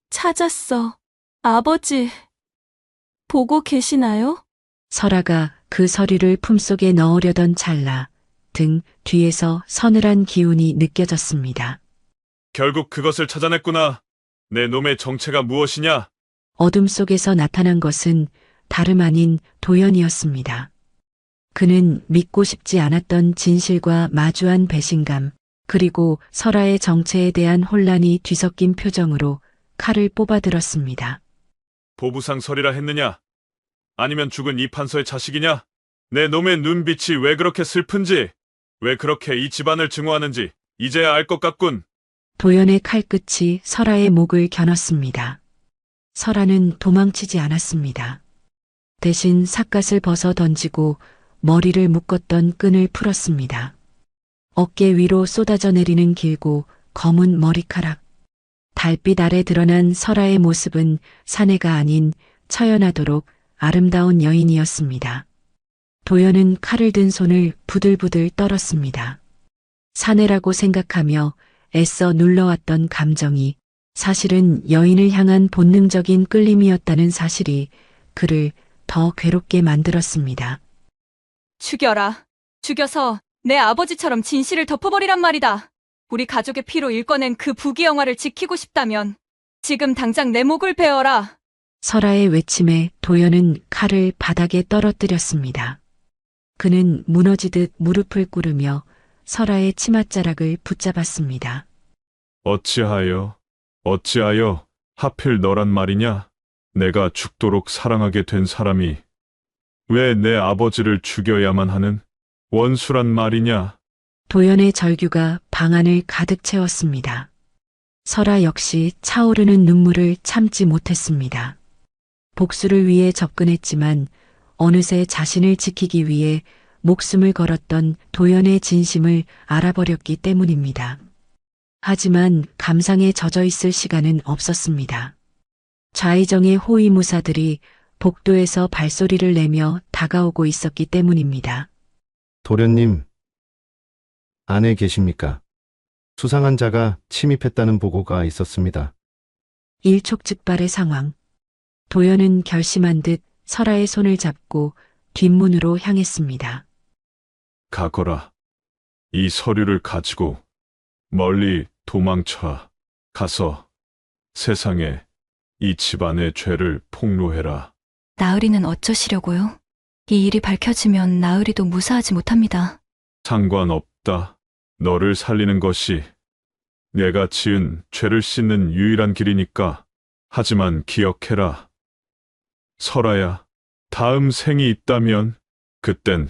찾았어. 아버지, 보고 계시나요? 설아가 그 서류를 품속에 넣으려던 찰나 등 뒤에서 서늘한 기운이 느껴졌습니다. 결국 그것을 찾아냈구나. 내 놈의 정체가 무엇이냐? 어둠 속에서 나타난 것은 다름 아닌 도연이었습니다. 그는 믿고 싶지 않았던 진실과 마주한 배신감, 그리고 설아의 정체에 대한 혼란이 뒤섞인 표정으로 칼을 뽑아들었습니다. 보부상설이라 했느냐? 아니면 죽은 이 판서의 자식이냐? 내 놈의 눈빛이 왜 그렇게 슬픈지, 왜 그렇게 이 집안을 증오하는지 이제야 알 것 같군. 도연의 칼끝이 설아의 목을 겨눴습니다. 설아는 도망치지 않았습니다. 대신 삿갓을 벗어 던지고 머리를 묶었던 끈을 풀었습니다. 어깨 위로 쏟아져 내리는 길고 검은 머리카락. 달빛 아래 드러난 설아의 모습은 사내가 아닌 처연하도록 아름다운 여인이었습니다. 도연은 칼을 든 손을 부들부들 떨었습니다. 사내라고 생각하며 애써 눌러왔던 감정이 사실은 여인을 향한 본능적인 끌림이었다는 사실이 그를 더 괴롭게 만들었습니다. 죽여라. 죽여서 내 아버지처럼 진실을 덮어버리란 말이다. 우리 가족의 피로 일궈낸 그 부귀영화를 지키고 싶다면 지금 당장 내 목을 베어라. 설아의 외침에 도연은 칼을 바닥에 떨어뜨렸습니다. 그는 무너지듯 무릎을 꿇으며 설아의 치맛자락을 붙잡았습니다. 어찌하여 하필 너란 말이냐? 내가 죽도록 사랑하게 된 사람이 왜 내 아버지를 죽여야만 하는 원수란 말이냐? 도연의 절규가 방 안을 가득 채웠습니다. 설아 역시 차오르는 눈물을 참지 못했습니다. 복수를 위해 접근했지만 어느새 자신을 지키기 위해 목숨을 걸었던 도연의 진심을 알아버렸기 때문입니다. 하지만 감상에 젖어 있을 시간은 없었습니다. 좌의정의 호위무사들이 복도에서 발소리를 내며 다가오고 있었기 때문입니다. 도련님, 안에 계십니까? 수상한 자가 침입했다는 보고가 있었습니다. 일촉즉발의 상황. 도연은 결심한 듯 설아의 손을 잡고 뒷문으로 향했습니다. 가거라. 이 서류를 가지고 멀리 도망쳐 가서 세상에 이 집안의 죄를 폭로해라. 나으리는 어쩌시려고요? 이 일이 밝혀지면 나으리도 무사하지 못합니다. 상관없다. 너를 살리는 것이 내가 지은 죄를 씻는 유일한 길이니까. 하지만 기억해라. 설아야, 다음 생이 있다면 그땐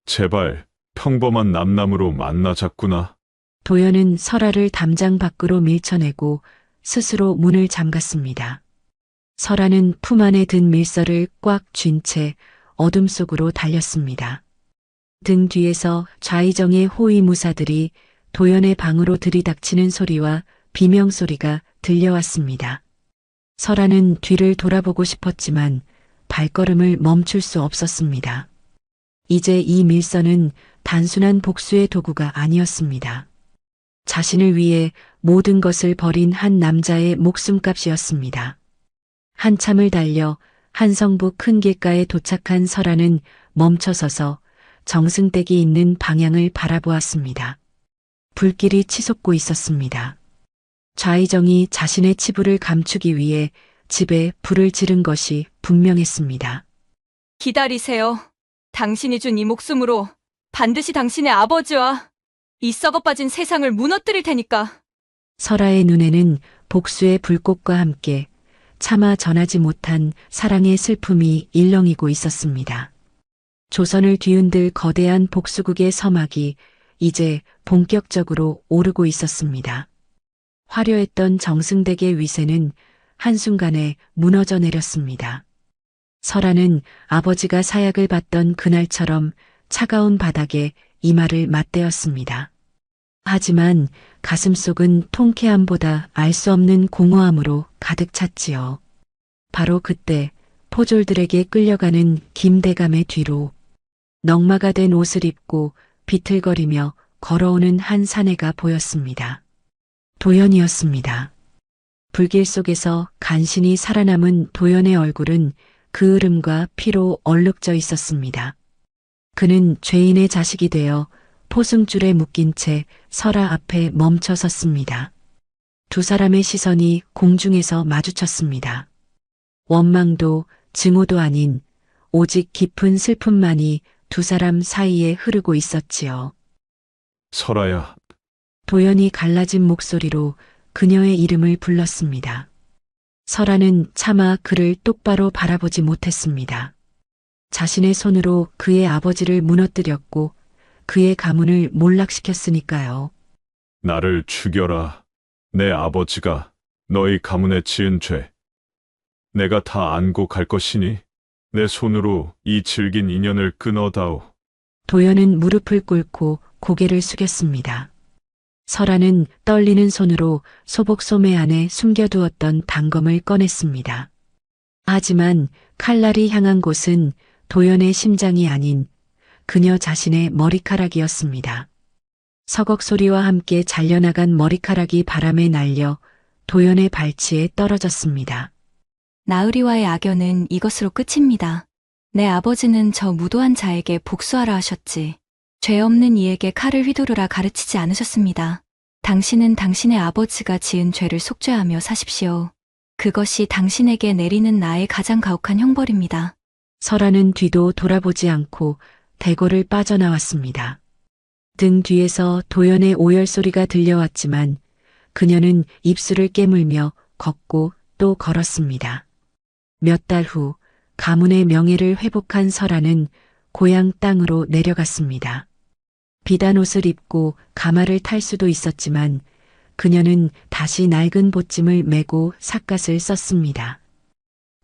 제발 평범한 남남으로 만나자꾸나. 도연은 설아를 담장 밖으로 밀쳐내고 스스로 문을 잠갔습니다. 설아는 품 안에 든 밀서를 꽉 쥔 채 어둠 속으로 달렸습니다. 등 뒤에서 좌의정의 호위무사들이 도연의 방으로 들이닥치는 소리와 비명소리가 들려왔습니다. 설아는 뒤를 돌아보고 싶었지만 발걸음을 멈출 수 없었습니다. 이제 이 밀서는 단순한 복수의 도구가 아니었습니다. 자신을 위해 모든 것을 버린 한 남자의 목숨값이었습니다. 한참을 달려 한성부 큰 길가에 도착한 설아는 멈춰서서 정승댁이 있는 방향을 바라보았습니다. 불길이 치솟고 있었습니다. 좌의정이 자신의 치부를 감추기 위해 집에 불을 지른 것이 분명했습니다. 기다리세요. 당신이 준 이 목숨으로 반드시 당신의 아버지와 이 썩어빠진 세상을 무너뜨릴 테니까. 설아의 눈에는 복수의 불꽃과 함께 차마 전하지 못한 사랑의 슬픔이 일렁이고 있었습니다. 조선을 뒤흔들 거대한 복수국의 서막이 이제 본격적으로 오르고 있었습니다. 화려했던 정승댁의 위세는 한순간에 무너져 내렸습니다. 설아는 아버지가 사약을 받던 그날처럼 차가운 바닥에 이마를 맞대었습니다. 하지만 가슴속은 통쾌함보다 알 수 없는 공허함으로 가득 찼지요. 바로 그때 포졸들에게 끌려가는 김대감의 뒤로 넝마가 된 옷을 입고 비틀거리며 걸어오는 한 사내가 보였습니다. 도연이었습니다. 불길 속에서 간신히 살아남은 도연의 얼굴은 그을음과 피로 얼룩져 있었습니다. 그는 죄인의 자식이 되어 포승줄에 묶인 채 설아 앞에 멈춰 섰습니다. 두 사람의 시선이 공중에서 마주쳤습니다. 원망도 증오도 아닌 오직 깊은 슬픔만이 두 사람 사이에 흐르고 있었지요. 설아야, 도연이 갈라진 목소리로 그녀의 이름을 불렀습니다. 설아는 차마 그를 똑바로 바라보지 못했습니다. 자신의 손으로 그의 아버지를 무너뜨렸고 그의 가문을 몰락시켰으니까요. 나를 죽여라. 내 아버지가 너희 가문에 지은 죄. 내가 다 안고 갈 것이니 내 손으로 이 질긴 인연을 끊어다오. 도연은 무릎을 꿇고 고개를 숙였습니다. 설아는 떨리는 손으로 소복 소매 안에 숨겨두었던 단검을 꺼냈습니다. 하지만 칼날이 향한 곳은 도연의 심장이 아닌 그녀 자신의 머리카락이었습니다. 서걱 소리와 함께 잘려나간 머리카락이 바람에 날려 도연의 발치에 떨어졌습니다. 나으리와의 악연은 이것으로 끝입니다. 내 아버지는 저 무도한 자에게 복수하라 하셨지. 죄 없는 이에게 칼을 휘두르라 가르치지 않으셨습니다. 당신은 당신의 아버지가 지은 죄를 속죄하며 사십시오. 그것이 당신에게 내리는 나의 가장 가혹한 형벌입니다. 설아는 뒤도 돌아보지 않고 대궐을 빠져나왔습니다. 등 뒤에서 도연의 오열 소리가 들려왔지만 그녀는 입술을 깨물며 걷고 또 걸었습니다. 몇 달 후 가문의 명예를 회복한 설아는 고향 땅으로 내려갔습니다. 비단 옷을 입고 가마를 탈 수도 있었지만 그녀는 다시 낡은 보찜을 메고 삿갓을 썼습니다.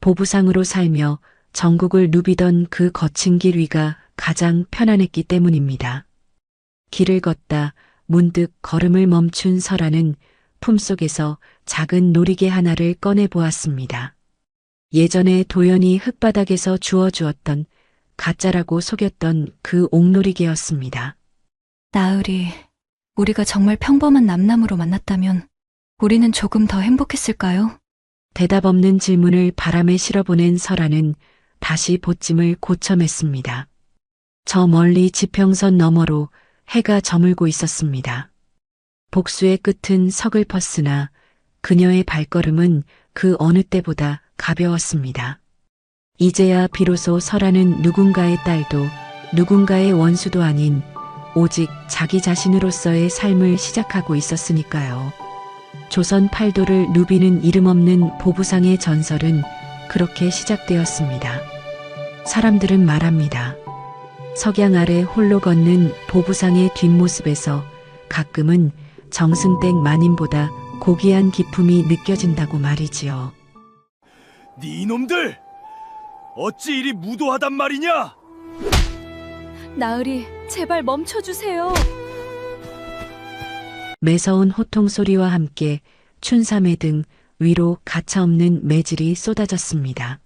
보부상으로 살며 전국을 누비던 그 거친 길 위가 가장 편안했기 때문입니다. 길을 걷다 문득 걸음을 멈춘 설아는 품속에서 작은 놀이개 하나를 꺼내 보았습니다. 예전에 도연이 흙바닥에서 주워주었던 가짜라고 속였던 그 옥놀이개였습니다. 나으리, 우리가 정말 평범한 남남으로 만났다면 우리는 조금 더 행복했을까요? 대답 없는 질문을 바람에 실어보낸 설아는 다시 보찜을 고쳐맸습니다. 저 멀리 지평선 너머로 해가 저물고 있었습니다. 복수의 끝은 서글펐으나 그녀의 발걸음은 그 어느 때보다 가벼웠습니다. 이제야 비로소 설아는 누군가의 딸도 누군가의 원수도 아닌 오직 자기 자신으로서의 삶을 시작하고 있었으니까요. 조선 팔도를 누비는 이름 없는 보부상의 전설은 그렇게 시작되었습니다. 사람들은 말합니다. 석양 아래 홀로 걷는 보부상의 뒷모습에서 가끔은 정승댁 마님보다 고귀한 기품이 느껴진다고 말이지요. 네 이놈들! 어찌 이리 무도하단 말이냐? 나으리, 제발 멈춰주세요. 매서운 호통 소리와 함께 춘삼회 등 위로 가차없는 매질이 쏟아졌습니다.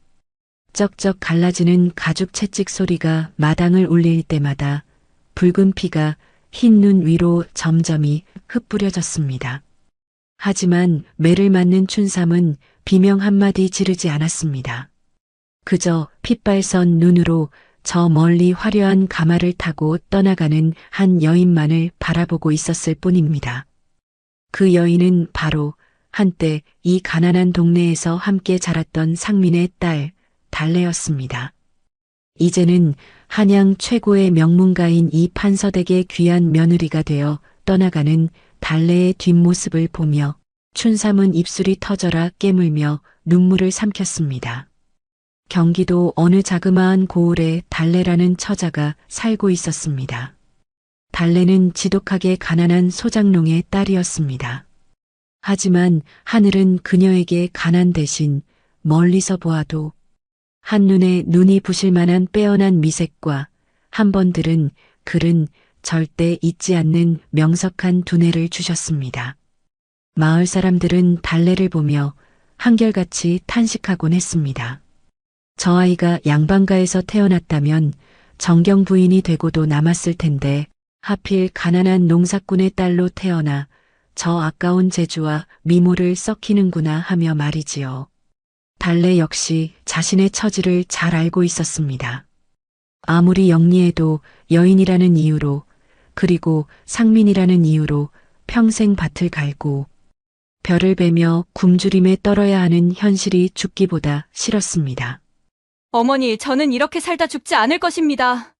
쩍쩍 갈라지는 가죽 채찍 소리가 마당을 울릴 때마다 붉은 피가 흰 눈 위로 점점이 흩뿌려졌습니다. 하지만 매를 맞는 춘삼은 비명 한마디 지르지 않았습니다. 그저 핏발선 눈으로 저 멀리 화려한 가마를 타고 떠나가는 한 여인만을 바라보고 있었을 뿐입니다. 그 여인은 바로 한때 이 가난한 동네에서 함께 자랐던 상민의 딸 달래였습니다. 이제는 한양 최고의 명문가인 이 판서댁의 귀한 며느리가 되어 떠나가는 달래의 뒷모습을 보며 춘삼은 입술이 터져라 깨물며 눈물을 삼켰습니다. 경기도 어느 자그마한 고을에 달래라는 처자가 살고 있었습니다. 달래는 지독하게 가난한 소장농의 딸이었습니다. 하지만 하늘은 그녀에게 가난 대신 멀리서 보아도 한눈에 눈이 부실 만한 빼어난 미색과 한 번 들은 글은 절대 잊지 않는 명석한 두뇌를 주셨습니다. 마을 사람들은 달래를 보며 한결같이 탄식하곤 했습니다. 저 아이가 양반가에서 태어났다면 정경 부인이 되고도 남았을 텐데 하필 가난한 농사꾼의 딸로 태어나 저 아까운 재주와 미모를 썩히는구나 하며 말이지요. 달래 역시 자신의 처지를 잘 알고 있었습니다. 아무리 영리해도 여인이라는 이유로 그리고 상민이라는 이유로 평생 밭을 갈고 별을 베며 굶주림에 떨어야 하는 현실이 죽기보다 싫었습니다. 어머니, 저는 이렇게 살다 죽지 않을 것입니다.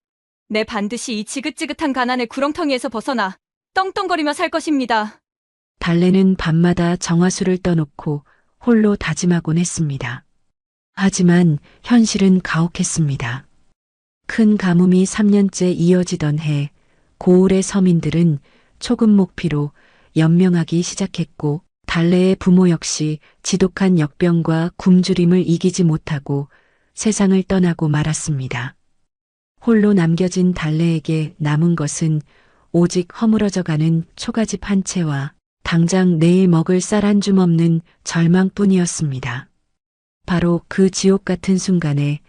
내 반드시 이 지긋지긋한 가난의 구렁텅이에서 벗어나 떵떵거리며 살 것입니다. 달래는 밤마다 정화수를 떠놓고 홀로 다짐하곤 했습니다. 하지만 현실은 가혹했습니다. 큰 가뭄이 3년째 이어지던 해 고을의 서민들은 초금 목피로 연명하기 시작했고 달래의 부모 역시 지독한 역병과 굶주림을 이기지 못하고 세상을 떠나고 말았습니다. 홀로 남겨진 달래에게 남은 것은 오직 허물어져가는 초가집 한 채와 당장 내일 먹을 쌀 한 줌 없는 절망뿐이었습니다. 바로 그 지옥 같은 순간에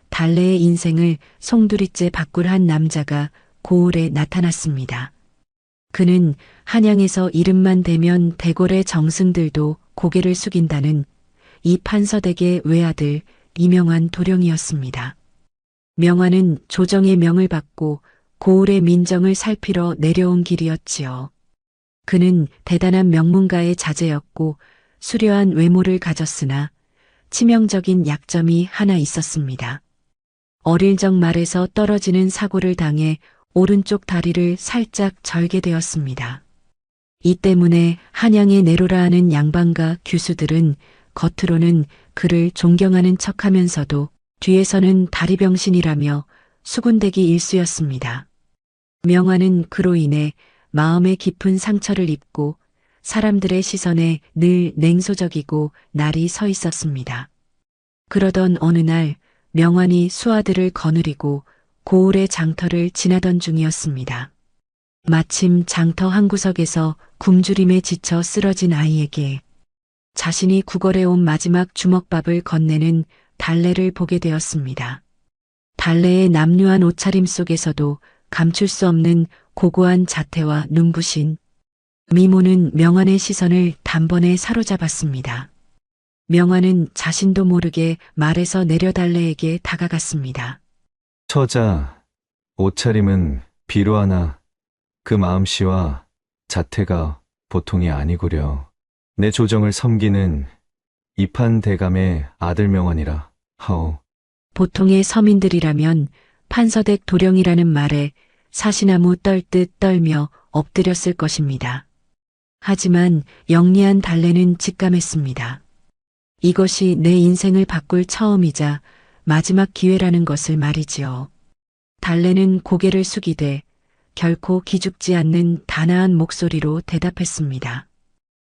달래의 인생을 송두리째 바꿀 한 남자가 고을에 나타났습니다. 그는 한양에서 이름만 대면 대궐의 정승들도 고개를 숙인다는 이 판서댁의 외아들 이명환 도령이었습니다. 명환은 조정의 명을 받고 고을의 민정을 살피러 내려온 길이었지요. 그는 대단한 명문가의 자제였고 수려한 외모를 가졌으나 치명적인 약점이 하나 있었습니다. 어릴 적 말에서 떨어지는 사고를 당해 오른쪽 다리를 살짝 절게 되었습니다. 이 때문에 한양의 내로라 하는 양반과 규수들은 겉으로는 그를 존경하는 척하면서도 뒤에서는 다리병신이라며 수군대기 일쑤였습니다. 명환은 그로 인해 마음에 깊은 상처를 입고 사람들의 시선에 늘 냉소적이고 날이 서 있었습니다. 그러던 어느 날 명환이 수아들을 거느리고 고을의 장터를 지나던 중이었습니다. 마침 장터 한 구석에서 굶주림에 지쳐 쓰러진 아이에게 자신이 구걸해 온 마지막 주먹밥을 건네는 달래를 보게 되었습니다. 달래의 남루한 옷차림 속에서도 감출 수 없는 고고한 자태와 눈부신 미모는 명환의 시선을 단번에 사로잡았습니다. 명환은 자신도 모르게 말에서 내려 달래에게 다가갔습니다. 처자, 옷차림은 비로하나 그 마음씨와 자태가 보통이 아니구려. 내 조정을 섬기는 이판 대감의 아들 명환이라 하오. 보통의 서민들이라면 판서댁 도령이라는 말에 사시나무 떨듯 떨며 엎드렸을 것입니다. 하지만 영리한 달래는 직감했습니다. 이것이 내 인생을 바꿀 처음이자 마지막 기회라는 것을 말이지요. 달래는 고개를 숙이되 결코 기죽지 않는 단아한 목소리로 대답했습니다.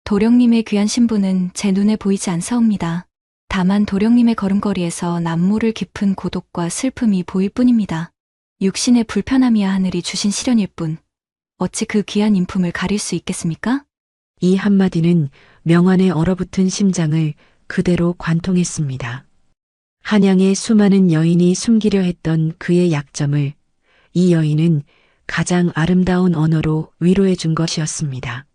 도령님의 귀한 신부는 제 눈에 보이지 않사옵니다. 다만 도령님의 걸음걸이에서 남모를 깊은 고독과 슬픔이 보일 뿐입니다. 육신의 불편함이야 하늘이 주신 시련일 뿐 어찌 그 귀한 인품을 가릴 수 있겠습니까? 이 한마디는 명환의 얼어붙은 심장을 그대로 관통했습니다. 한양의 수많은 여인이 숨기려 했던 그의 약점을 이 여인은 가장 아름다운 언어로 위로해 준 것이었습니다.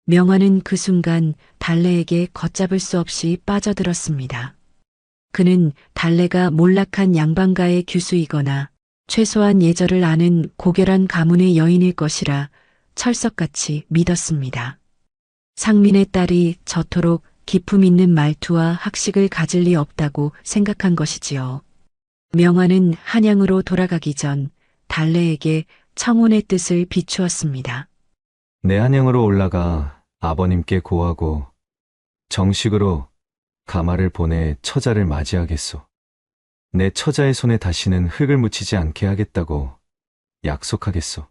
명환은 그 순간 달래에게 걷잡을 수 없이 빠져들었습니다. 그는 달래가 몰락한 양반가의 규수이거나 최소한 예절을 아는 고결한 가문의 여인일 것이라 철석같이 믿었습니다. 상민의 딸이 저토록 기품 있는 말투와 학식을 가질 리 없다고 생각한 것이지요. 명환은 한양으로 돌아가기 전 달래에게 청혼의 뜻을 비추었습니다. 내 한양으로 올라가 아버님께 고하고 정식으로 가마를 보내 처자를 맞이하겠소. 내 처자의 손에 다시는 흙을 묻히지 않게 하겠다고 약속하겠소.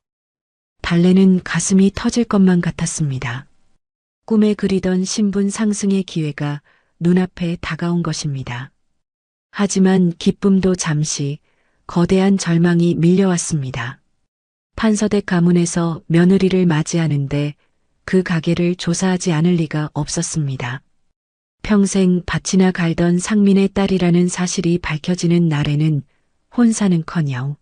달래는 가슴이 터질 것만 같았습니다. 꿈에 그리던 신분 상승의 기회가 눈앞에 다가온 것입니다. 하지만 기쁨도 잠시 거대한 절망이 밀려왔습니다. 판서댁 가문에서 며느리를 맞이하는데 그 가게를 조사하지 않을 리가 없었습니다. 평생 밭이나 갈던 상민의 딸이라는 사실이 밝혀지는 날에는 혼사는커녕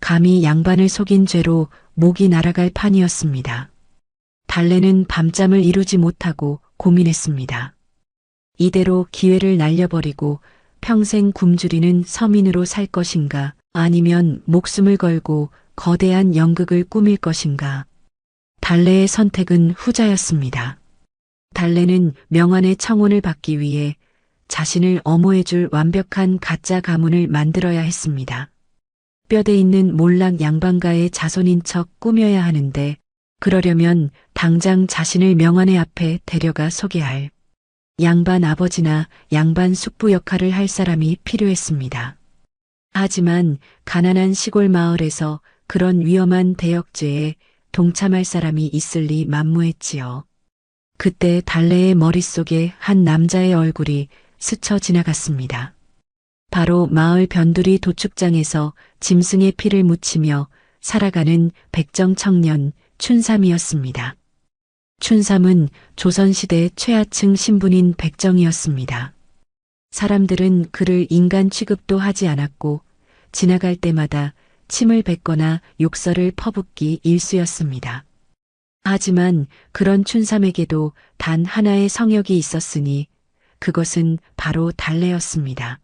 감히 양반을 속인 죄로 목이 날아갈 판이었습니다. 달래는 밤잠을 이루지 못하고 고민했습니다. 이대로 기회를 날려버리고 평생 굶주리는 서민으로 살 것인가, 아니면 목숨을 걸고 거대한 연극을 꾸밀 것인가. 달래의 선택은 후자였습니다. 달래는 명환의 청혼을 받기 위해 자신을 엄호해줄 완벽한 가짜 가문을 만들어야 했습니다. 뼈대 있는 몰락 양반가의 자손인 척 꾸며야 하는데, 그러려면 당장 자신을 명환의 앞에 데려가 소개할 양반 아버지나 양반 숙부 역할을 할 사람이 필요했습니다. 하지만 가난한 시골 마을에서 그런 위험한 대역죄에 동참할 사람이 있을 리 만무했지요. 그때 달래의 머릿속에 한 남자의 얼굴이 스쳐 지나갔습니다. 바로 마을 변두리 도축장에서 짐승의 피를 묻히며 살아가는 백정 청년 춘삼이었습니다. 춘삼은 조선시대 최하층 신분인 백정이었습니다. 사람들은 그를 인간 취급도 하지 않았고 지나갈 때마다 침을 뱉거나 욕설을 퍼붓기 일쑤였습니다. 하지만 그런 춘삼에게도 단 하나의 성역이 있었으니 그것은 바로 달래였습니다.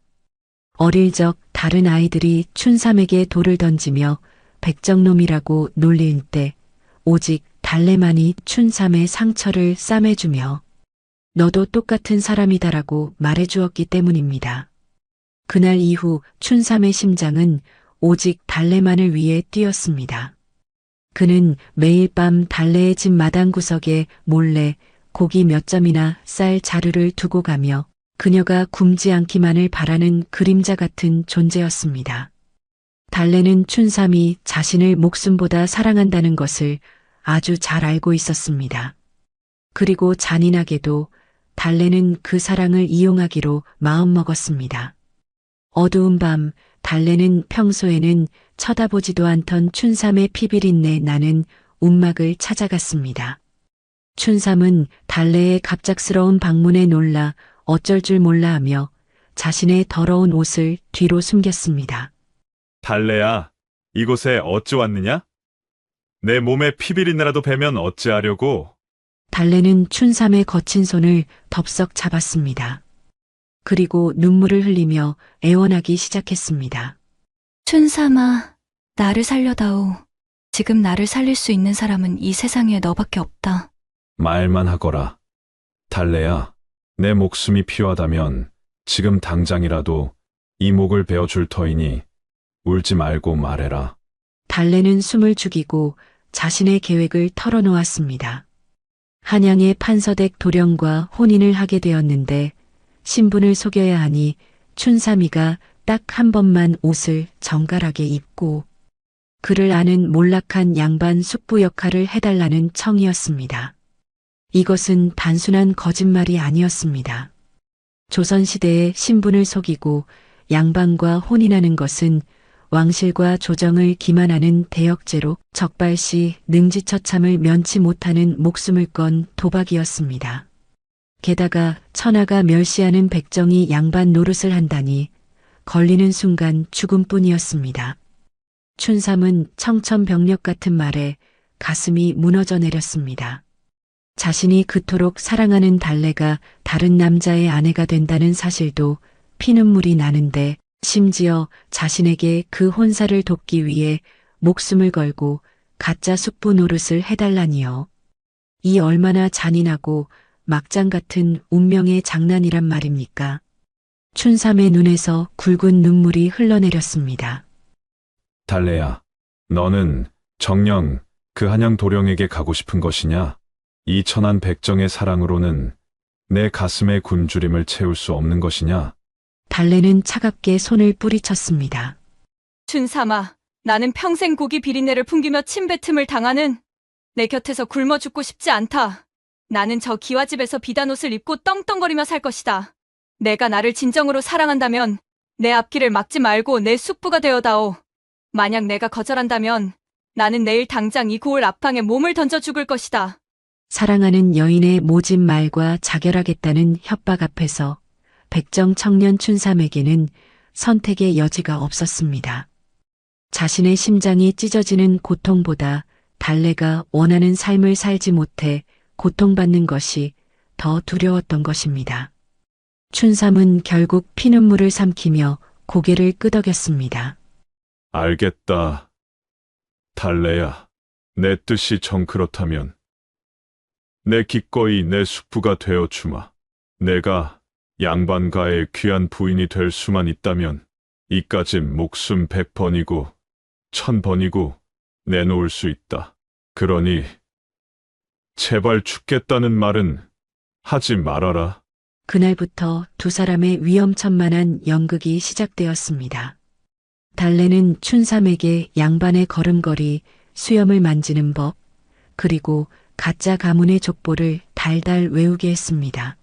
어릴 적 다른 아이들이 춘삼에게 돌을 던지며 백정놈이라고 놀릴 때 오직 달래만이 춘삼의 상처를 싸매주며 너도 똑같은 사람이다라고 말해주었기 때문입니다. 그날 이후 춘삼의 심장은 오직 달래만을 위해 뛰었습니다. 그는 매일 밤 달래의 집 마당 구석에 몰래 고기 몇 점이나 쌀 자루를 두고 가며 그녀가 굶지 않기만을 바라는 그림자 같은 존재였습니다. 달래는 춘삼이 자신을 목숨보다 사랑한다는 것을 아주 잘 알고 있었습니다. 그리고 잔인하게도 달래는 그 사랑을 이용하기로 마음먹었습니다. 어두운 밤 달래는 평소에는 쳐다보지도 않던 춘삼의 피비린내 나는 움막을 찾아갔습니다. 춘삼은 달래의 갑작스러운 방문에 놀라 어쩔 줄 몰라 하며 자신의 더러운 옷을 뒤로 숨겼습니다. 달래야, 이곳에 어찌 왔느냐? 내 몸에 피비린내라도 배면 어찌하려고? 달래는 춘삼의 거친 손을 덥석 잡았습니다. 그리고 눈물을 흘리며 애원하기 시작했습니다. 춘삼아, 나를 살려다오. 지금 나를 살릴 수 있는 사람은 이 세상에 너밖에 없다. 말만 하거라. 달래야, 내 목숨이 필요하다면 지금 당장이라도 이 목을 베어줄 터이니 울지 말고 말해라. 달래는 숨을 죽이고 자신의 계획을 털어놓았습니다. 한양의 판서댁 도령과 혼인을 하게 되었는데 신분을 속여야 하니 춘삼이가 딱 한 번만 옷을 정갈하게 입고 그를 아는 몰락한 양반 숙부 역할을 해달라는 청이었습니다. 이것은 단순한 거짓말이 아니었습니다. 조선시대의 신분을 속이고 양반과 혼인하는 것은 왕실과 조정을 기만하는 대역죄로 적발시 능지처참을 면치 못하는 목숨을 건 도박이었습니다. 게다가 천하가 멸시하는 백정이 양반 노릇을 한다니 걸리는 순간 죽음뿐이었습니다. 춘삼은 청천벽력 같은 말에 가슴이 무너져 내렸습니다. 자신이 그토록 사랑하는 달래가 다른 남자의 아내가 된다는 사실도 피눈물이 나는데 심지어 자신에게 그 혼사를 돕기 위해 목숨을 걸고 가짜 숙부 노릇을 해달라니요. 이 얼마나 잔인하고 막장 같은 운명의 장난이란 말입니까? 춘삼의 눈에서 굵은 눈물이 흘러내렸습니다. 달래야, 너는 정녕 그 한양 도령에게 가고 싶은 것이냐? 이 천한 백정의 사랑으로는 내 가슴의 굶주림을 채울 수 없는 것이냐? 달래는 차갑게 손을 뿌리쳤습니다. 춘삼아, 나는 평생 고기 비린내를 풍기며 침뱉음을 당하는 내 곁에서 굶어 죽고 싶지 않다. 나는 저 기와집에서 비단 옷을 입고 떵떵거리며 살 것이다. 내가 나를 진정으로 사랑한다면 내 앞길을 막지 말고 내 숙부가 되어다오. 만약 내가 거절한다면 나는 내일 당장 이 고을 앞방에 몸을 던져 죽을 것이다. 사랑하는 여인의 모진 말과 자결하겠다는 협박 앞에서 백정 청년 춘삼에게는 선택의 여지가 없었습니다. 자신의 심장이 찢어지는 고통보다 달래가 원하는 삶을 살지 못해 고통받는 것이 더 두려웠던 것입니다. 춘삼은 결국 피눈물을 삼키며 고개를 끄덕였습니다. 알겠다. 달래야, 내 뜻이 정 그렇다면 내 기꺼이 내 숙부가 되어 주마. 내가 양반가의 귀한 부인이 될 수만 있다면 이까진 목숨 100번이고 1000번이고 내놓을 수 있다. 그러니 제발 죽겠다는 말은 하지 말아라. 그날부터 두 사람의 위험천만한 연극이 시작되었습니다. 달래는 춘삼에게 양반의 걸음걸이, 수염을 만지는 법, 그리고 가짜 가문의 족보를 달달 외우게 했습니다.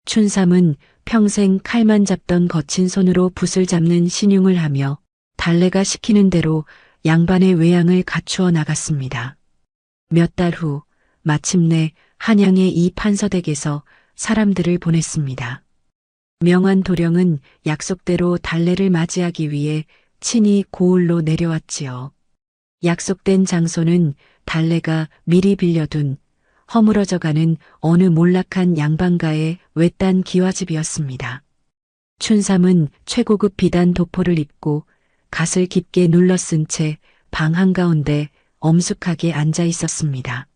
춘삼은 평생 칼만 잡던 거친 손으로 붓을 잡는 신용을 하며 달래가 시키는 대로 양반의 외양을 갖추어 나갔습니다. 몇 달 후 마침내 한양의 이 판서댁에서 사람들을 보냈습니다. 명한 도령은 약속대로 달래를 맞이하기 위해 친히 고을로 내려왔지요. 약속된 장소는 달래가 미리 빌려둔 허물어져가는 어느 몰락한 양반가의 외딴 기와집이었습니다. 춘삼은 최고급 비단 도포를 입고 갓을 깊게 눌러쓴 채 방 한가운데 엄숙하게 앉아 있었습니다.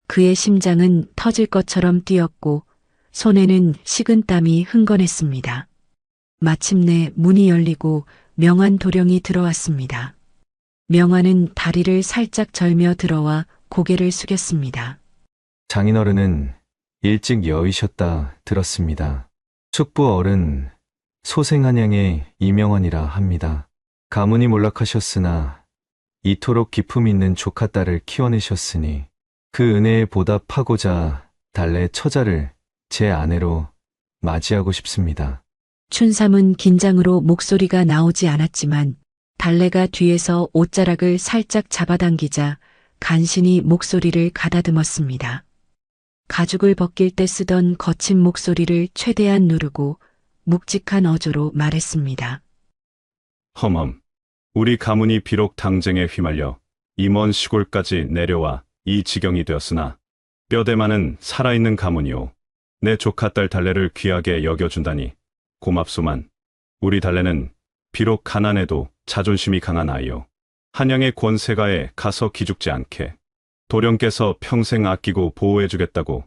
그의 심장은 터질 것처럼 뛰었고 손에는 식은 땀이 흥건했습니다. 마침내 문이 열리고 명한 도령이 들어왔습니다. 명한은 다리를 살짝 절며 들어와 고개를 숙였습니다. 장인어른은 일찍 여의셨다 들었습니다. 숙부 어른 소생한양의 이명환이라 합니다. 가문이 몰락하셨으나 이토록 기품 있는 조카딸을 키워내셨으니 그 은혜에 보답하고자 달래 처자를 제 아내로 맞이하고 싶습니다. 춘삼은 긴장으로 목소리가 나오지 않았지만 달래가 뒤에서 옷자락을 살짝 잡아당기자 간신히 목소리를 가다듬었습니다. 가죽을 벗길 때 쓰던 거친 목소리를 최대한 누르고 묵직한 어조로 말했습니다. 험험. 우리 가문이 비록 당쟁에 휘말려 이 먼 시골까지 내려와 이 지경이 되었으나 뼈대만은 살아있는 가문이오. 내 조카 딸 달래를 귀하게 여겨준다니 고맙소만. 우리 달래는 비록 가난해도 자존심이 강한 아이요. 한양의 권세가에 가서 기죽지 않게 도령께서 평생 아끼고 보호해주겠다고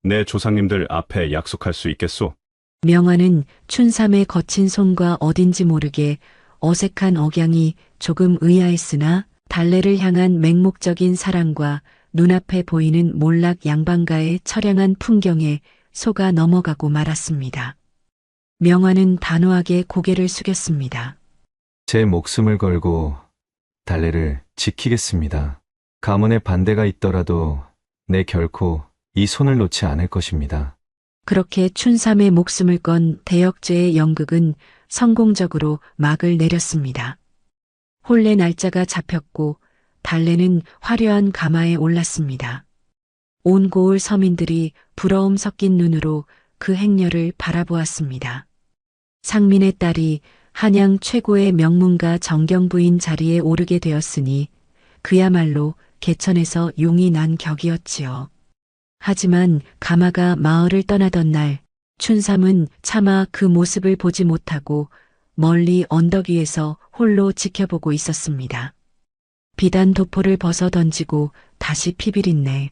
내 조상님들 앞에 약속할 수 있겠소? 명화는 춘삼의 거친 손과 어딘지 모르게 어색한 억양이 조금 의아했으나 달래를 향한 맹목적인 사랑과 눈앞에 보이는 몰락 양반가의 처량한 풍경에 속아 넘어가고 말았습니다. 명화는 단호하게 고개를 숙였습니다. 제 목숨을 걸고 달래를 지키겠습니다. 가문의 반대가 있더라도 내 결코 이 손을 놓지 않을 것입니다. 그렇게 춘삼의 목숨을 건 대역죄의 연극은 성공적으로 막을 내렸습니다. 혼례 날짜가 잡혔고 달래는 화려한 가마에 올랐습니다. 온 고을 서민들이 부러움 섞인 눈으로 그 행렬을 바라보았습니다. 상민의 딸이 한양 최고의 명문가 정경부인 자리에 오르게 되었으니 그야말로 개천에서 용이 난 격이었지요. 하지만 가마가 마을을 떠나던 날 춘삼은 차마 그 모습을 보지 못하고 멀리 언덕 위에서 홀로 지켜보고 있었습니다. 비단 도포를 벗어 던지고 다시 피비린내.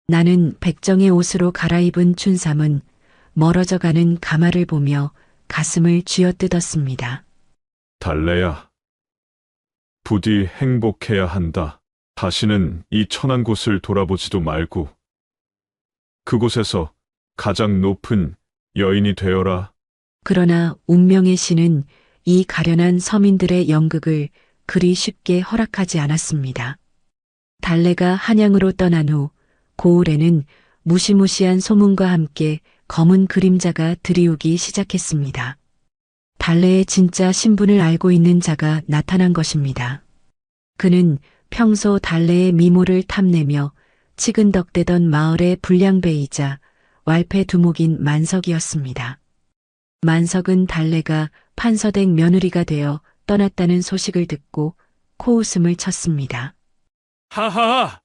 나는 백정의 옷으로 갈아입은 춘삼은 멀어져 가는 가마를 보며 가슴을 쥐어뜯었습니다. 달래야. 부디 행복해야 한다. 다시는 이 천한 곳을 돌아보지도 말고 그곳에서 가장 높은 여인이 되어라. 그러나 운명의 신은 이 가련한 서민들의 연극을 그리 쉽게 허락하지 않았습니다. 달래가 한양으로 떠난 후 고을에는 무시무시한 소문과 함께 검은 그림자가 들이우기 시작했습니다. 달래의 진짜 신분을 알고 있는 자가 나타난 것입니다. 그는 평소 달래의 미모를 탐내며 치근덕대던 마을의 불량배이자 왈패 두목인 만석이었습니다. 만석은 달래가 판서댁 며느리가 되어 떠났다는 소식을 듣고 코웃음을 쳤습니다. 하하하!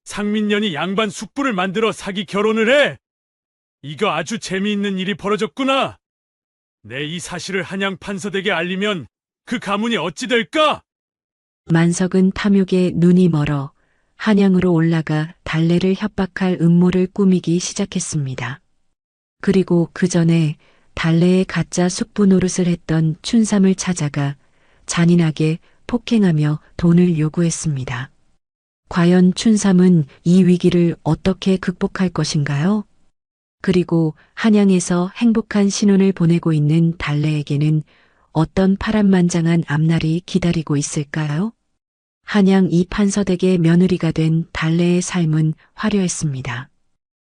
상민년이 양반 숙부를 만들어 사기 결혼을 해! 이거 아주 재미있는 일이 벌어졌구나! 내 이 사실을 한양 판서댁에 알리면 그 가문이 어찌 될까? 만석은 탐욕에 눈이 멀어 한양으로 올라가 달래를 협박할 음모를 꾸미기 시작했습니다. 그리고 그 전에 달래의 가짜 숙부 노릇을 했던 춘삼을 찾아가 잔인하게 폭행하며 돈을 요구했습니다. 과연 춘삼은 이 위기를 어떻게 극복할 것인가요? 그리고 한양에서 행복한 신혼을 보내고 있는 달래에게는 어떤 파란만장한 앞날이 기다리고 있을까요? 한양 이 판서댁의 며느리가 된 달래의 삶은 화려했습니다.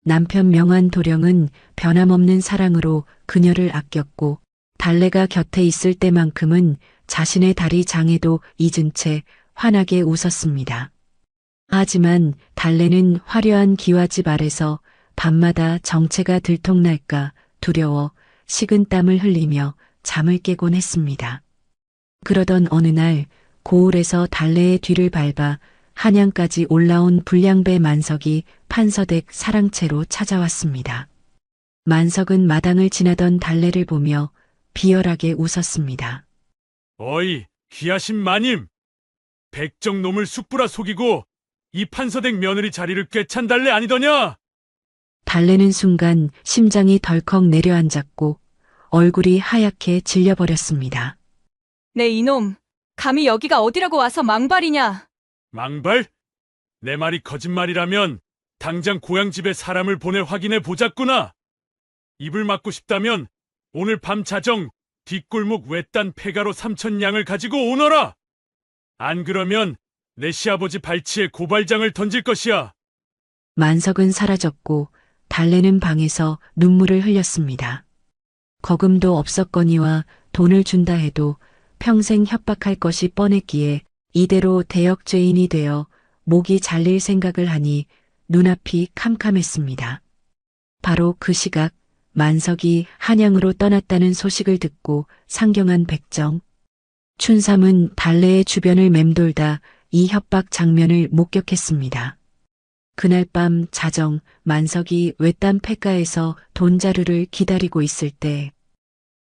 남편 명한 도령은 변함없는 사랑으로 그녀를 아꼈고 달래가 곁에 있을 때만큼은 자신의 다리 장애도 잊은 채 환하게 웃었습니다. 하지만 달래는 화려한 기와집 아래서 밤마다 정체가 들통날까 두려워 식은땀을 흘리며 잠을 깨곤 했습니다. 그러던 어느 날 고을에서 달래의 뒤를 밟아 한양까지 올라온 불량배 만석이 판서댁 사랑채로 찾아왔습니다. 만석은 마당을 지나던 달래를 보며 비열하게 웃었습니다. 어이, 귀하신 마님! 백정놈을 숙부라 속이고 이 판서댁 며느리 자리를 꿰찬 달래 아니더냐? 달래는 순간 심장이 덜컥 내려앉았고 얼굴이 하얗게 질려버렸습니다. 네 이놈, 감히 여기가 어디라고 와서 망발이냐? 망발? 내 말이 거짓말이라면 당장 고향집에 사람을 보내 확인해 보자꾸나. 입을 막고 싶다면 오늘 밤 자정 뒷골목 외딴 폐가로 3,000냥을 가지고 오너라. 안 그러면 내 시아버지 발치에 고발장을 던질 것이야. 만석은 사라졌고 달래는 방에서 눈물을 흘렸습니다. 거금도 없었거니와 돈을 준다 해도 평생 협박할 것이 뻔했기에 이대로 대역죄인이 되어 목이 잘릴 생각을 하니 눈앞이 캄캄했습니다. 바로 그 시각 만석이 한양으로 떠났다는 소식을 듣고 상경한 백정. 춘삼은 달래의 주변을 맴돌다 이 협박 장면을 목격했습니다. 그날 밤 자정 만석이 외딴 폐가에서 돈자루를 기다리고 있을 때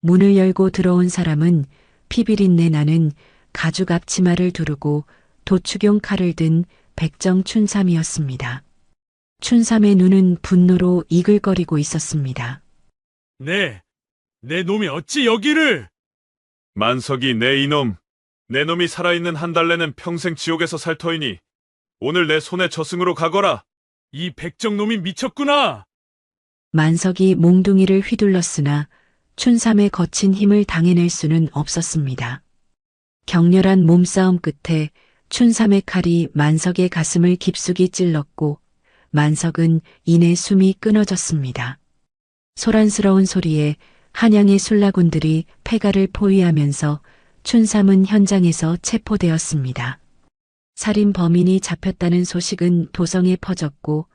문을 열고 들어온 사람은 피비린내 나는 가죽 앞치마를 두르고 도축용 칼을 든 백정 춘삼이었습니다. 춘삼의 눈은 분노로 이글거리고 있었습니다. 내 놈이 어찌 여기를! 만석이 내 이놈, 내 놈이 살아있는 한 달래는 평생 지옥에서 살 터이니 오늘 내 손에 저승으로 가거라. 이 백정놈이 미쳤구나! 만석이 몽둥이를 휘둘렀으나 춘삼의 거친 힘을 당해낼 수는 없었습니다. 격렬한 몸싸움 끝에 춘삼의 칼이 만석의 가슴을 깊숙이 찔렀고 만석은 이내 숨이 끊어졌습니다. 소란스러운 소리에 한양의 술라군들이 폐가를 포위하면서 춘삼은 현장에서 체포되었습니다. 살인 범인이 잡혔다는 소식은 도성에 퍼졌고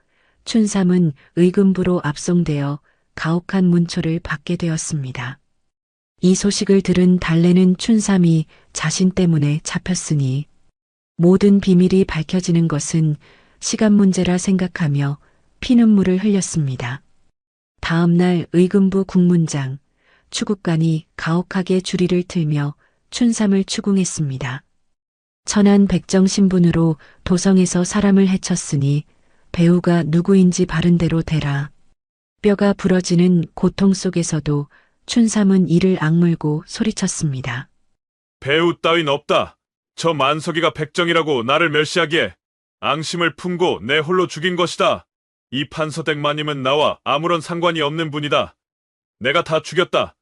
춘삼은 의금부로 압송되어 가혹한 문초를 받게 되었습니다. 이 소식을 들은 달래는 춘삼이 자신 때문에 잡혔으니 모든 비밀이 밝혀지는 것은 시간 문제라 생각하며 피눈물을 흘렸습니다. 다음 날 의금부 국문장, 추국관이 가혹하게 주리를 틀며 춘삼을 추궁했습니다. 천한 백정 신분으로 도성에서 사람을 해쳤으니 배우가 누구인지 바른대로 대라. 뼈가 부러지는 고통 속에서도 춘삼은 이를 악물고 소리쳤습니다. 배우 따윈 없다. 저 만석이가 백정이라고 나를 멸시하기에 앙심을 품고 내 홀로 죽인 것이다. 이 판서댁 마님은 나와 아무런 상관이 없는 분이다. 내가 다 죽였다.